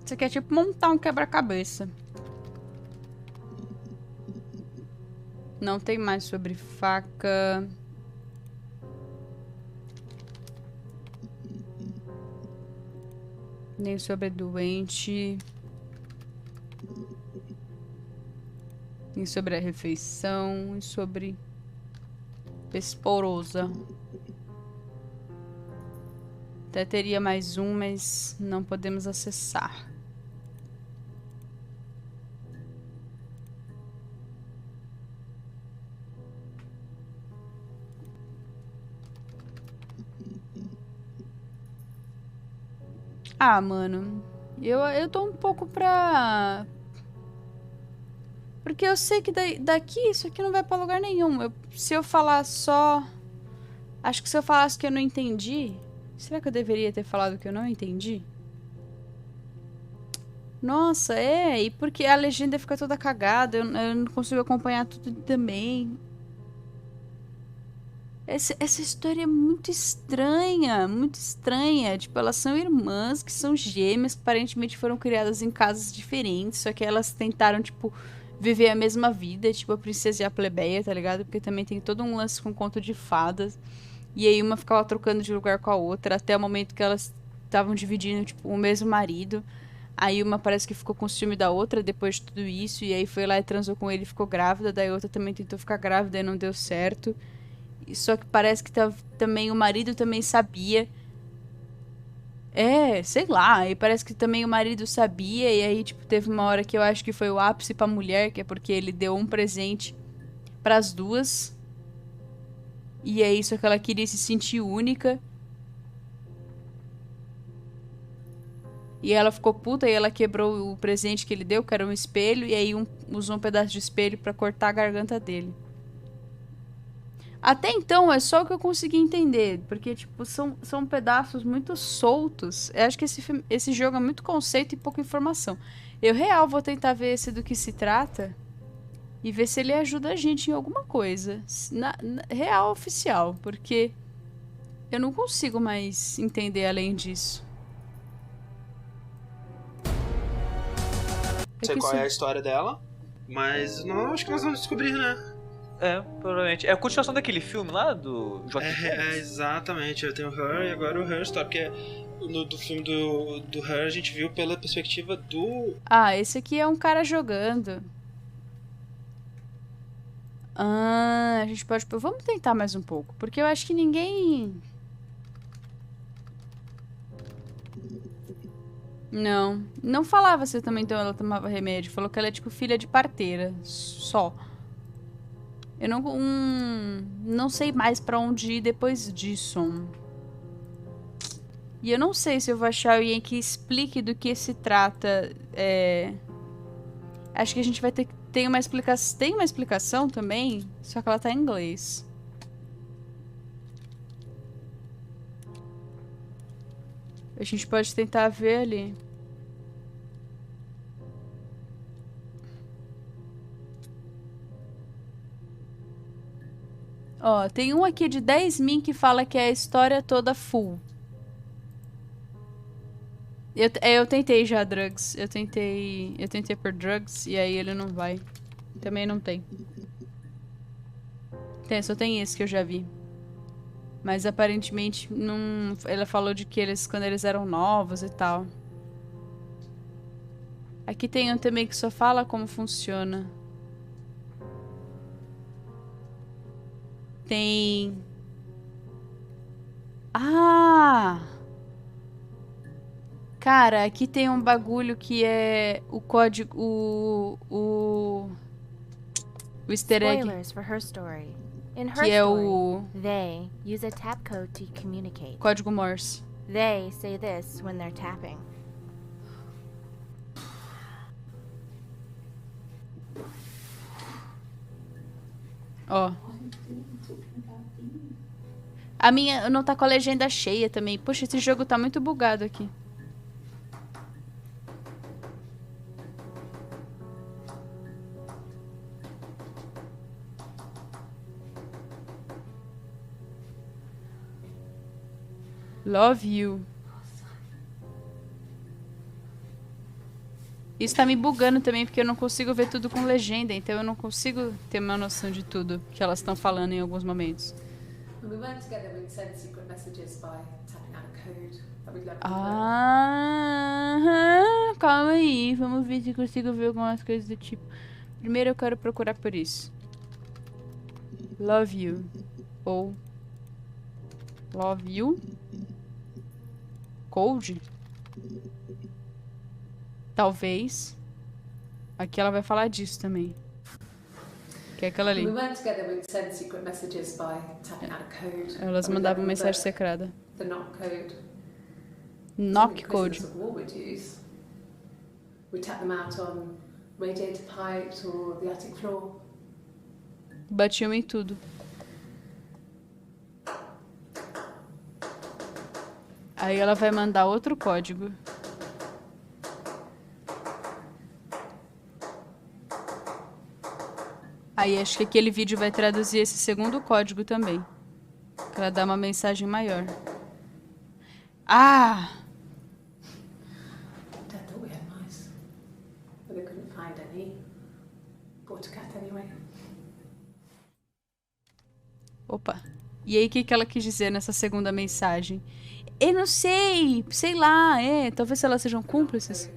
Isso aqui é tipo montar um quebra-cabeça. Não tem mais sobre faca. Nem sobre doente. Nem sobre a refeição. E sobre esporosa. Até teria mais um, mas não podemos acessar. Ah, mano. Eu tô um pouco pra... Porque eu sei que daqui isso aqui não vai pra lugar nenhum. Se eu falar só... Acho que se eu falasse que eu não entendi... Será que eu deveria ter falado que eu não entendi? Nossa, e porque a legenda fica toda cagada. Eu não consigo acompanhar tudo também. Essa história é muito estranha, muito estranha. Tipo, elas são irmãs que são gêmeas, que aparentemente foram criadas em casas diferentes, só que elas tentaram, tipo, viver a mesma vida, tipo a princesa e a plebeia, tá ligado? Porque também tem todo um lance com conto de fadas. E aí uma ficava trocando de lugar com a outra, até o momento que elas estavam dividindo, tipo, o mesmo marido. Aí uma parece que ficou com ciúme da outra depois de tudo isso, e aí foi lá e transou com ele e ficou grávida, daí a outra também tentou ficar grávida e não deu certo. Só que parece que também o marido também sabia. Sei lá. E parece que também o marido sabia. E aí, tipo, teve uma hora que eu acho que foi o ápice pra mulher, que é porque ele deu um presente pras duas. E aí, só que ela queria se sentir única. E ela ficou puta e ela quebrou o presente que ele deu, que era um espelho. E aí usou um pedaço de espelho pra cortar a garganta dele. Até então, é só o que eu consegui entender. Porque, tipo, são pedaços muito soltos. Eu acho que esse jogo é muito conceito e pouca informação. Eu, real, vou tentar ver esse do que se trata. E ver se ele ajuda a gente em alguma coisa. Real oficial. Porque eu não consigo mais entender além disso. Não sei qual é a história dela. Mas não, acho que nós vamos descobrir, né? Provavelmente. É a continuação daquele filme lá do Joaquim Phoenix? Exatamente. Eu tenho o Her e agora o Her Story. Porque do filme do Her a gente viu pela perspectiva do... Ah, esse aqui é um cara jogando. A gente pode... Vamos tentar mais um pouco. Porque eu acho que ninguém... Não falava se também então ela tomava remédio. Falou que ela é tipo filha de parteira. Só. Eu não sei mais pra onde ir depois disso. E eu não sei se eu vou achar alguém que explique do que se trata. Acho que a gente vai ter que... Tem uma explicação também, só que ela tá em inglês. A gente pode tentar ver ali. Ó, tem um aqui de 10 min que fala que é a história toda full. Eu tentei já drugs. Eu tentei por drugs e aí ele não vai. Também não tem. Só tem esse que eu já vi. Mas aparentemente não. Ela falou de que eles quando eles eram novos e tal. Aqui tem um também que só fala como funciona. Tem. Ah! Cara, aqui tem um bagulho que é o código. O easter egg. Spoilers for her story. In her Que é story, o they use a tap code to communicate. código Morse. They say this when they're tapping. Ó. A minha não tá com a legenda cheia também. Poxa, esse jogo tá muito bugado aqui. Love you. Isso tá me bugando também, porque eu não consigo ver tudo com legenda, então eu não consigo ter uma noção de tudo que elas estão falando em alguns momentos. When we weren't together, we'd send secret messages by tapping out a code that we'd left. Ah, calma aí, vamos ver se eu consigo ver algumas coisas do tipo. Primeiro eu quero procurar por isso. Love you. Ou love you. Code? Talvez. Aqui ela vai falar disso também. Que é aquela ali. When we weren't together, we'd send secret messages by tapping out a code. Elas that we'd mandavam left mensagem with secreta. The knock code. Knock Something code. prisoners of war would use. We'd tap them out on radiator pipes or the attic floor. Batiam em tudo. Aí ela vai mandar outro código. Aí acho que aquele vídeo vai traduzir esse segundo código também. Pra dar uma mensagem maior. Ah! Dad thought we had mice, but they couldn't find any. Bought a cat anyway. Opa. E aí o que ela quis dizer nessa segunda mensagem? Eu não sei. Sei lá. Talvez elas sejam cúmplices.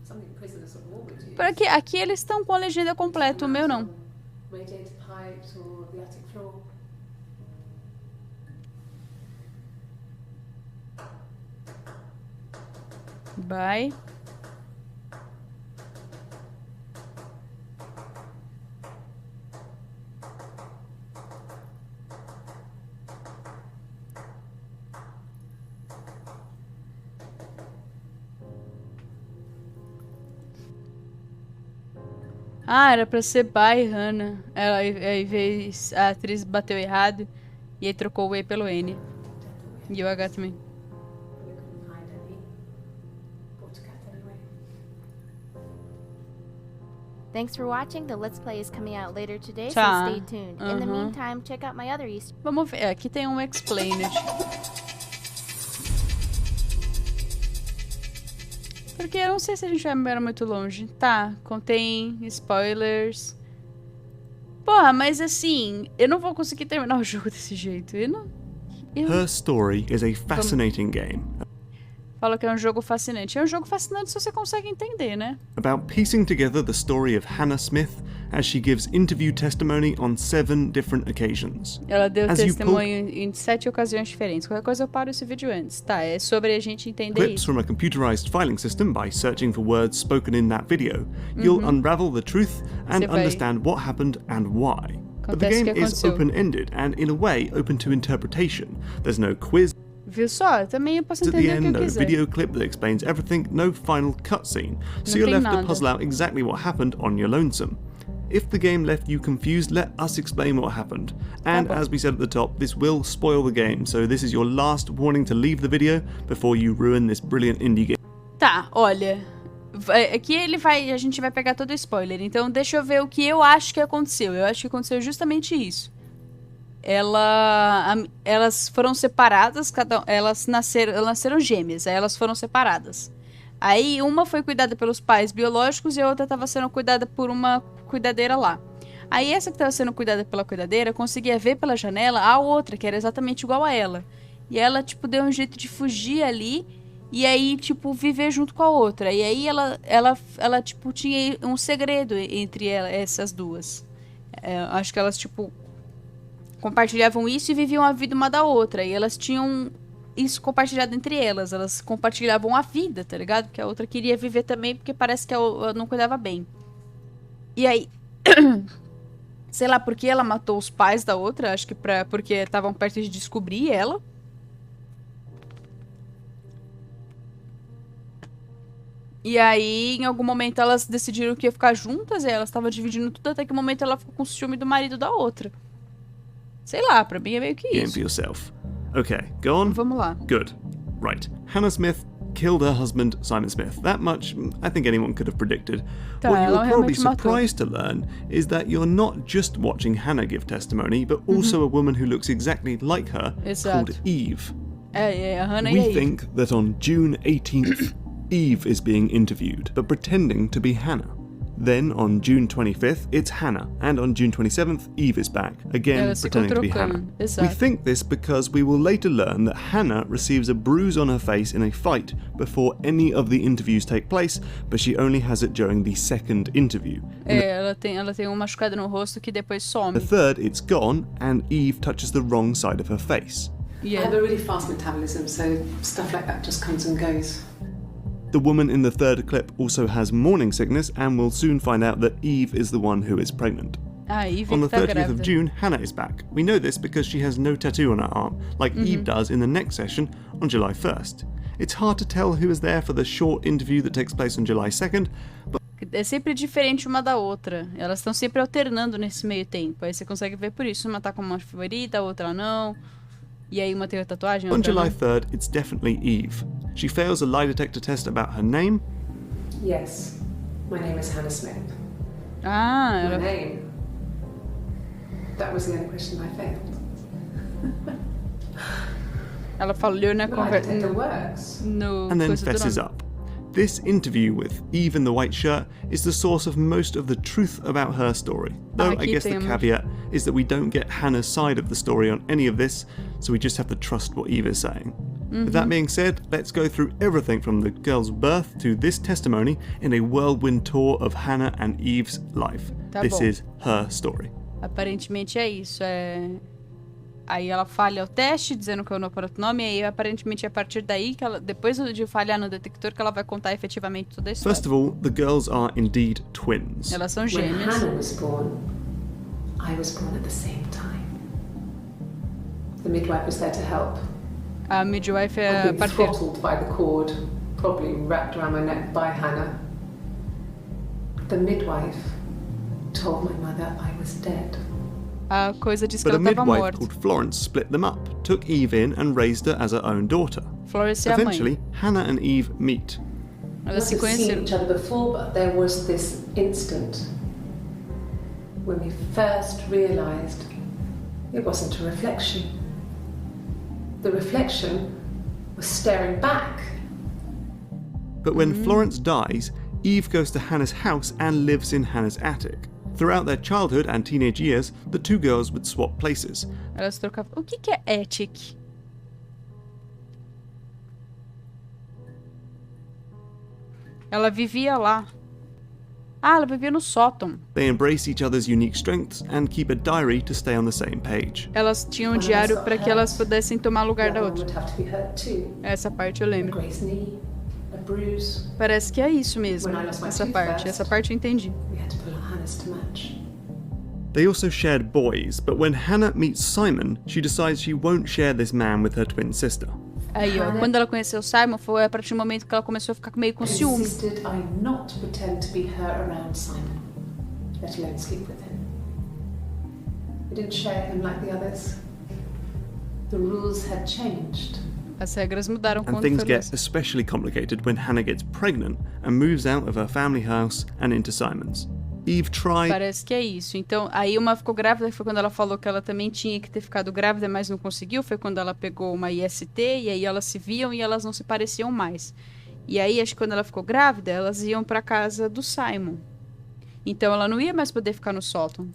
Something prisoners of war would use. Por aqui eles estão com a legenda completa. O meu não. Radiator pipes or the attic floor. Bye. Ah, era pra ser bye, Hannah. Ela, aí vez a atriz bateu errado e aí trocou o E pelo N. E o H também. But they couldn't find any. Bought a cat anyway. Thanks for watching. The Let's Play is coming out later today, so Tá. stay tuned. In the meantime, check out my other Easter. Vamos ver. Aqui tem um explained. Porque eu não sei se a gente vai embora muito longe. Tá, contém spoilers. Porra, mas assim, eu não vou conseguir terminar o jogo desse jeito. Eu não... Her story is a fascinating game. fala que é um jogo fascinante. É um jogo fascinante se você consegue entender, né? About piecing together the story of Hannah Smith as she gives interview testimony on 7 different occasions. Ela deu As you testemunho em 7 ocasiões diferentes. Qualquer coisa eu paro esse vídeo antes. Tá, é sobre a gente entender Clips isso. from a computerized filing system by searching for words spoken in that video, you'll unravel the truth and Você vai- understand what happened and why. But the Acontece o game que is aconteceu. open-ended and, in a way, open to interpretation. There's no quiz Viu só? Também eu posso at the entender o end, que eu no quiser. video clip that explains everything, no final cutscene, so Não you're tem left to nada. puzzle out exactly what happened on your lonesome. If the game left you confused, let us explain what happened. And bom. as we said at the top, this will spoil the game, so this is your last warning to leave the video before you ruin this brilliant indie game. Tá, olha. Aqui a gente vai pegar todo o spoiler. Então deixa eu ver o que eu acho que aconteceu. Eu acho que aconteceu justamente isso. Elas foram separadas, elas nasceram gêmeas, aí elas foram separadas. Aí uma foi cuidada pelos pais biológicos e a outra estava sendo cuidada por uma cuidadeira lá. Aí essa que estava sendo cuidada pela cuidadeira conseguia ver pela janela a outra, que era exatamente igual a ela. E ela, tipo, deu um jeito de fugir ali e aí, tipo, viver junto com a outra. E aí ela tipo, tinha um segredo entre essas duas. Acho que elas, tipo, compartilhavam isso e viviam a vida uma da outra. E elas tinham isso compartilhado entre elas. Elas compartilhavam a vida, tá ligado? Porque a outra queria viver também, porque parece que ela não cuidava bem. E aí... sei lá por que ela matou os pais da outra. Acho que porque estavam perto de descobrir ela. E aí, em algum momento, elas decidiram que ia ficar juntas. E elas estavam dividindo tudo, até que no momento ela ficou com ciúme do marido da outra. Sei lá, pra mim é meio que Game isso. for yourself. Okay, go on. Vamos lá. Good. Right. Hannah Smith killed her husband, Simon Smith. That much, I think anyone could have predicted. Tá, What ela you're probably realmente matou. surprised to learn is that you're not just watching Hannah give testimony, but also a woman who looks exactly like her, Exato. called Eve. É a Hannah e a We Eve. think that on June 18th, Eve is being interviewed, but pretending to be Hannah. Then on June 25th, it's Hannah, and on June 27th, Eve is back, again Elas ficam pretending to be trocando. Hannah. We Exato. think this because we will later learn that Hannah receives a bruise on her face in a fight before any of the interviews take place, but she only has it during the second interview. In Ela tem um machucado no rosto que depois some. the third, it's gone, and Eve touches the wrong side of her face. E I have é- a really fast metabolism, so stuff like that just comes and goes. The woman in the third clip also has morning sickness, and we'll soon find out that Eve is the one who is pregnant. a Eve On que the tá 30th of grávida. June, Hannah is back. We know this because she has no tattoo on her arm, like Eve does in the next session on July 1st. It's hard to tell who is there for the short interview that takes place on July 2nd, but É sempre diferente uma da outra. Elas estão sempre alternando nesse meio tempo. Aí você consegue ver por isso. Uma tá com uma favorita, a outra não. E aí uma tem a tatuagem, a on outra July não. 3rd, it's definitely Eve. She fails a lie detector test about her name, Yes, my name is Hannah Smith. Ah, My ela... name? That was the only question I failed. ela falhou na The lie conversa. detector works. No and then coisa do fesses nome. up. This interview with Eve in the white shirt is the source of most of the truth about her story. Though I Aqui guess the temos. caveat is that we don't get Hannah's side of the story on any of this, so we just have to trust what Eve is saying. With that being said, let's go through everything from the girl's birth to this testimony in a whirlwind tour of Hannah and Eve's life. Tá This bom. is her story. Aparentemente é isso. Aí ela falha o teste, dizendo que eu não para outro nome, e aí aparentemente é a partir daí, que ela, depois de falhar no detector, que ela vai contar efetivamente toda a história. First of all, the girls are indeed twins. Elas são When gêmeas. Hannah was born, I was born at the same time. The midwife was there to help. A midwife é a I'd been parteira. throttled by the cord, probably wrapped around my neck by Hannah. The midwife told my mother I was dead. A coisa diz que But a ela estava midwife morta. called Florence split them up, took Eve in, and raised her as her own daughter. Florence é a mãe. Eventually, Hannah and Eve meet. Elas Must se have seen conheceram. each other before, but there was this instant when we first realised it wasn't a reflection. The reflection was staring back. But when Florence dies, Eve goes to Hannah's house and lives in Hannah's attic. Throughout their childhood and teenage years, the two girls would swap places. Elas trocavam. O que é attic? Ela vivia lá. Ah, ela vivia no sótão. They embrace each other's unique strengths and keep a diary to stay on the same page. Elas tinham um diário para que elas pudessem tomar lugar da outra. Essa parte eu lembro. Parece que é isso mesmo, essa parte. Essa parte eu entendi. They also shared boys, but when Hannah meets Simon, she decides she won't share this man with her twin sister. Aí, ó, quando ela conheceu o Simon, foi a partir do momento que ela começou a ficar meio com ciúme. Insisted I not pretend to be her around Simon, let alone sleep with him. I didn't share him like the others. The rules had changed. As regras mudaram And quando things foi get especially complicated when Hannah gets pregnant and moves out of her family house and into Simon's. Eve tried. Parece que é isso. Então, aí uma ficou grávida, foi quando ela falou que ela também tinha que ter ficado grávida, mas não conseguiu. Foi quando ela pegou uma IST e aí elas se viam e elas não se pareciam mais. E aí, acho que quando ela ficou grávida, elas iam pra casa do Simon. Então, ela não ia mais poder ficar no sótão.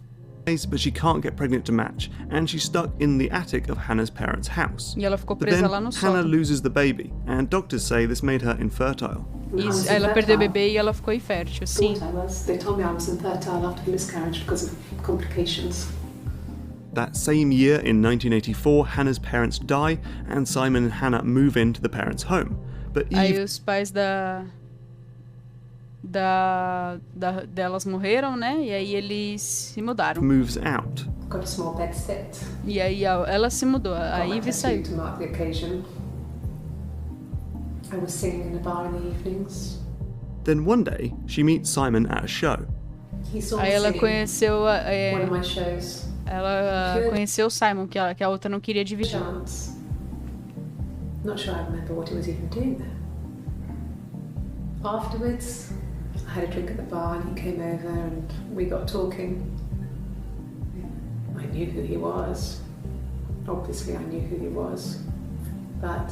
But she can't get pregnant to match, and she's stuck in the attic of Hannah's parents' house. E ela ficou But presa then lá no Hannah sótão. loses the baby, and doctors say this made her infertile. Isso, ela perdeu o bebê e ela ficou infértil, sim. Thought I was. They told me I was infertile after the miscarriage because of complications. That same year, in 1984, Hannah's parents die, and Simon and Hannah move into the parents' home. But Aí Eve os pais delas morreram, né? E aí eles se mudaram. moves out. Got a small bed sit. E aí ela se mudou, a Got my Ivy tattoo saiu. to mark the occasion. I was singing in a bar in the evenings. Then one day, she meets Simon at a show. He saw Aí me ela singing conheceu one of my shows. ela conheceu o Simon, que a outra não queria dividir. Chance. Not sure I remember what he was even doing there. Afterwards, I had a drink at the bar and he came over and we got talking. I knew who he was. Obviously, I knew who he was. But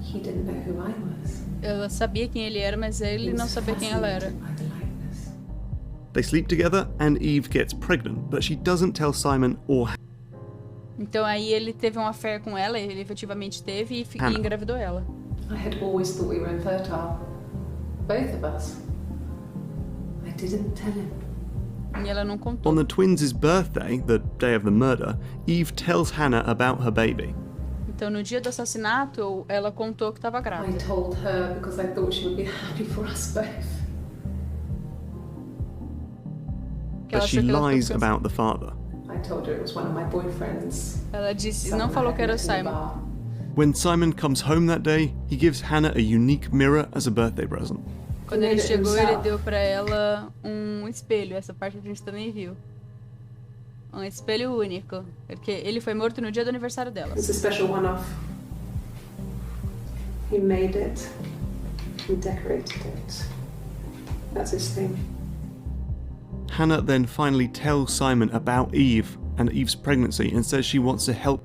he didn't know who I was. Ela sabia quem ele era, mas ele não sabia quem ela era. By the likeness. They sleep together, and Eve gets pregnant, but she doesn't tell Simon or Então aí ele teve um affair com ela, ele efetivamente teve e Hannah. engravidou ela. I had always thought we were infertile. Both of us. I didn't tell him. E ela não contou. On the twins' birthday, the day of the murder, Eve tells Hannah about her baby. Então no dia do assassinato, ela contou que estava I grávida. told her because I thought she would be happy for us both. Que ela But she achou que ela lies ficou about the father. I told her it was one of my boyfriends. Ela disse, não Someone falou I que era o met in the Simon. bar. When Simon comes home that day, he gives Hannah a unique mirror as a birthday present. Quando ele chegou, ele deu pra ela um espelho. Essa parte a gente também viu. Um espelho único. Porque ele foi morto no dia do aniversário dela. It's a special one-off. He made it and decorated it. That's his thing. Hannah then finally tells Simon about Eve and Eve's pregnancy and says she wants to help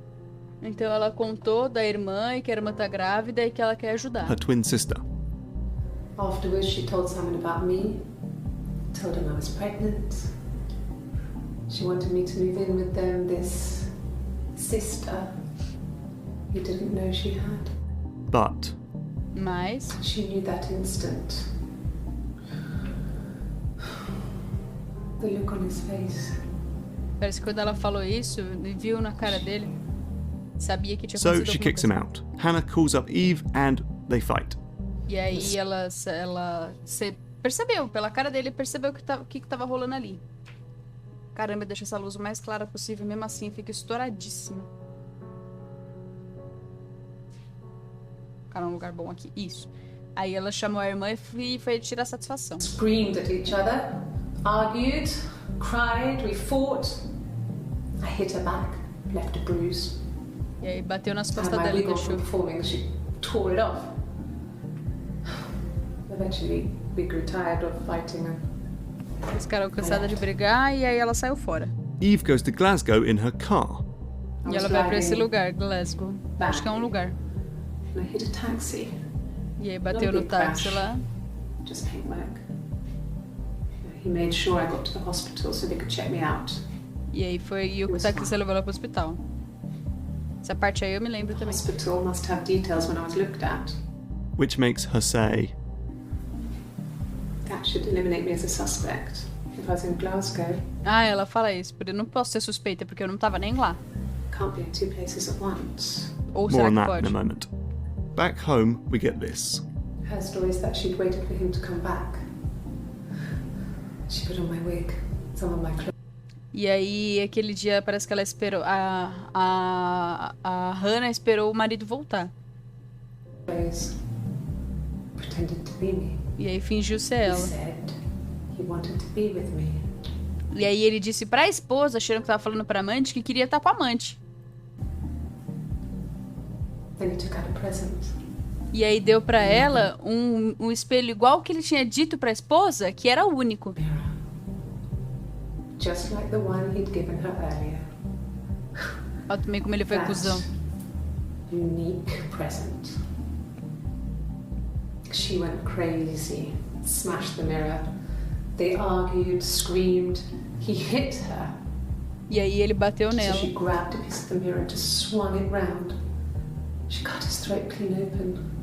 Então ela contou da irmã e que a irmã tá grávida e que ela quer ajudar. her twin sister. Afterwards, she told Simon about me, told him I was pregnant. She wanted me to move in with them, this sister he didn't know she had. But Mas She knew that instant. The look on his face. parece que quando ela falou isso, viu na cara dele, sabia que tinha so acontecido she alguma kicks him coisa. out. Hannah calls up Eve and they fight. E aí ela percebeu, pela cara dele, percebeu o que tava rolando ali. Caramba, deixa essa luz o mais clara possível, mesmo assim fica estouradíssima. Cara, um lugar bom aqui. Isso. Aí ela chamou a irmã e foi tirar satisfação. Screamed at each other, argued, cried, we fought. I hit her back, left a bruise. E aí bateu nas Had costas my dela e wig off from deixou. performing, she tore it off. Eventually, we grew tired of fighting and Eles ficaram cansadas de brigar e aí ela saiu fora. Eve goes to Glasgow in her car. I E was ela vai pra esse driving lugar, Glasgow. Acho que é um lugar. and I hit a taxi. E aí bateu no táxi lá. Just came back. He made sure I got to the hospital so they could check me out. E aí o taxista levou ela pro hospital. Essa parte aí eu me lembro The também. hospital must have details when I was looked at. Which makes her say, should eliminate me as a suspect. If I was in Glasgow, Ah, ela fala isso. Eu não posso ser suspeita porque eu não tava nem lá. can't be in two places at once. Ou More será on que that pode? in a moment. Back home, we get this. Her story is that she'd waited for him to come back. She put on my wig, some of my clothes. E aí, aquele dia, parece que ela esperou... A Hannah esperou o marido voltar. Pretended to be me. E aí, fingiu ser He ela. said he wanted to be with me. E aí, ele disse pra esposa, achando que tava falando pra amante, que queria estar com a amante. Then he took out a present. E aí, deu pra ela um espelho igual que ele tinha dito pra esposa, que era único. Mirror. Just like the one he'd given her earlier. Olha também como ele foi That cuzão. unique present. She went crazy, smashed the mirror. They argued, screamed. He hit her. E aí, ele bateu So nela. she grabbed a piece of the mirror and just swung it round. She cut his throat clean open.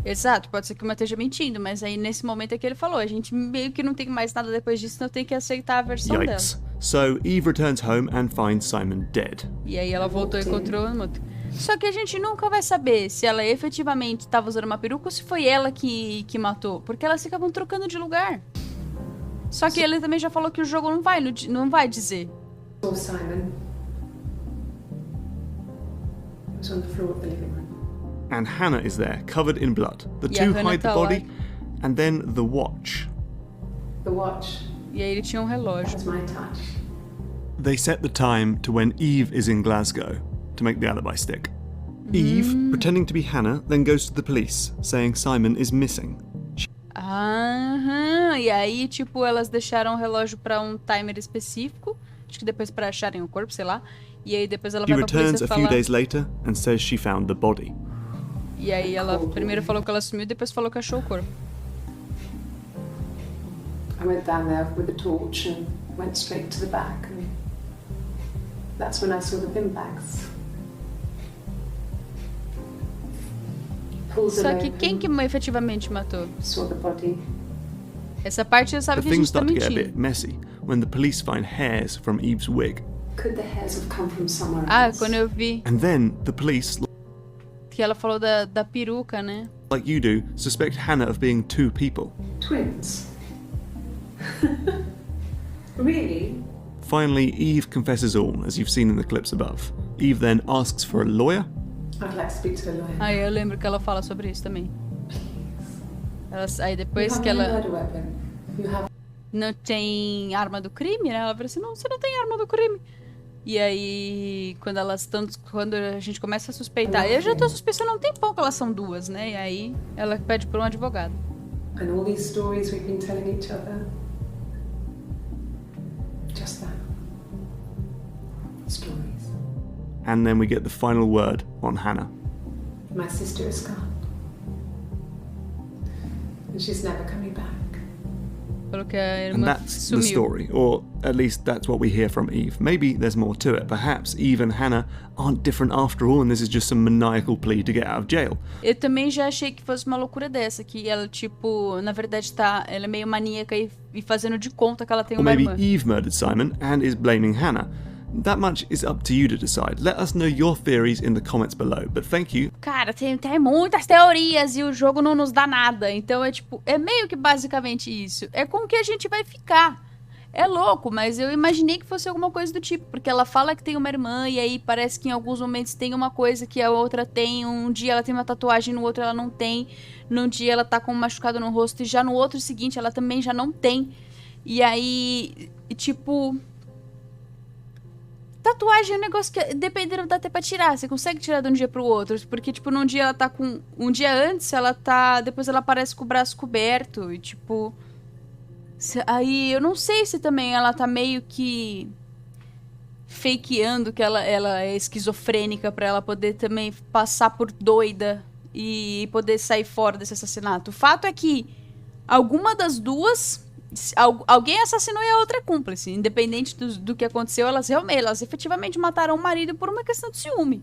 Exato, pode ser que eu esteja mentindo, mas aí nesse momento é que ele falou, a gente meio que não tem mais nada depois disso, então tem que aceitar a versão dela. Yikes. So Eve returns home and finds Simon dead. E aí ela voltou e encontrou o outro. Só que a gente nunca vai saber se ela efetivamente estava usando uma peruca ou se foi ela que matou, porque elas ficavam trocando de lugar. Só que ele também já falou que o jogo não vai dizer. Saw Simon. He was on the floor of the living room. And Hannah is there, covered in blood. The Yeah, two Hannah hide the tá body, lá. and then the watch. The watch. E aí ele tinha um That relógio. was my touch. They set the time to when Eve is in Glasgow to make the alibi stick. Eve, pretending to be Hannah, then goes to the police, saying Simon is missing. Aham. E aí, tipo, elas deixaram o relógio pra um timer específico. Acho que depois pra acharem o corpo, sei lá. E aí depois ela She vai pra returns polícia a few falar. days later and says she found the body. E aí ela primeiro falou que ela sumiu, depois falou que achou o corpo. I went down there with a torch and went straight to the back. And that's when I saw the bin bags. Pulled them Só que open, quem que efetivamente matou? saw the body. Essa parte eu sabe The que a things gente tá start to get a mentindo. bit messy when the police find hairs from Eve's wig. Could the hairs have come from somewhere Ah, else? quando eu vi And then the police, que ela falou da peruca, né? like you do, suspect Hannah of being two people. Twins. Really? Finally, Eve confesses all, as you've seen in the clips above. Eve then asks for a lawyer, I'd like to speak to a lawyer. Aí eu lembro que ela fala sobre isso também. Aí You depois have que no ela murder weapon. You have não tem arma do crime, né? Ela falou assim, não, você não tem arma do crime. E aí, quando a gente começa a suspeitar, eu já tô suspeitando há um tempão que elas são duas, né? E aí, ela pede por um advogado. and all these stories we've been telling each other. Just that. Stories. and then we get the final word on Hannah. My sister is gone. And she's never coming back. Falou que a And irmã that's the sumiu. story, or at least that's what we hear from Eve. Maybe there's more to it. Perhaps Eve and Hannah aren't different after all, and this is just some maniacal plea to get out of jail. Eu também já achei que fosse uma loucura dessa, que ela, tipo, na verdade ela é meio maníaca e fazendo de conta que ela tem Or uma maybe irmã. Eve murdered Simon and is blaming Hannah. That much is up to you to decide. Let us know your theories in the comments below. But thank you. Cara, tem muitas teorias e o jogo não nos dá nada. Então é tipo, é meio que basicamente isso. É com o que a gente vai ficar. É louco, mas eu imaginei que fosse alguma coisa do tipo. Porque ela fala que tem uma irmã e aí parece que em alguns momentos tem uma coisa que a outra tem. Um dia ela tem uma tatuagem, no outro ela não tem. Num dia ela tá com um machucado no rosto e já no outro seguinte ela também já não tem. E aí, tipo... Tatuagem é um negócio que, dependendo, dá até pra tirar. Você consegue tirar de um dia pro outro. Porque, tipo, num dia ela tá com... Um dia antes, ela tá... Depois ela aparece com o braço coberto. E, tipo... Aí, eu não sei se também ela tá meio que... fakeando que ela é esquizofrênica pra ela poder também passar por doida e poder sair fora desse assassinato. O fato é que alguma das duas... Alguém assassinou e a outra é cúmplice. Independente do que aconteceu, elas efetivamente mataram o marido por uma questão de ciúme.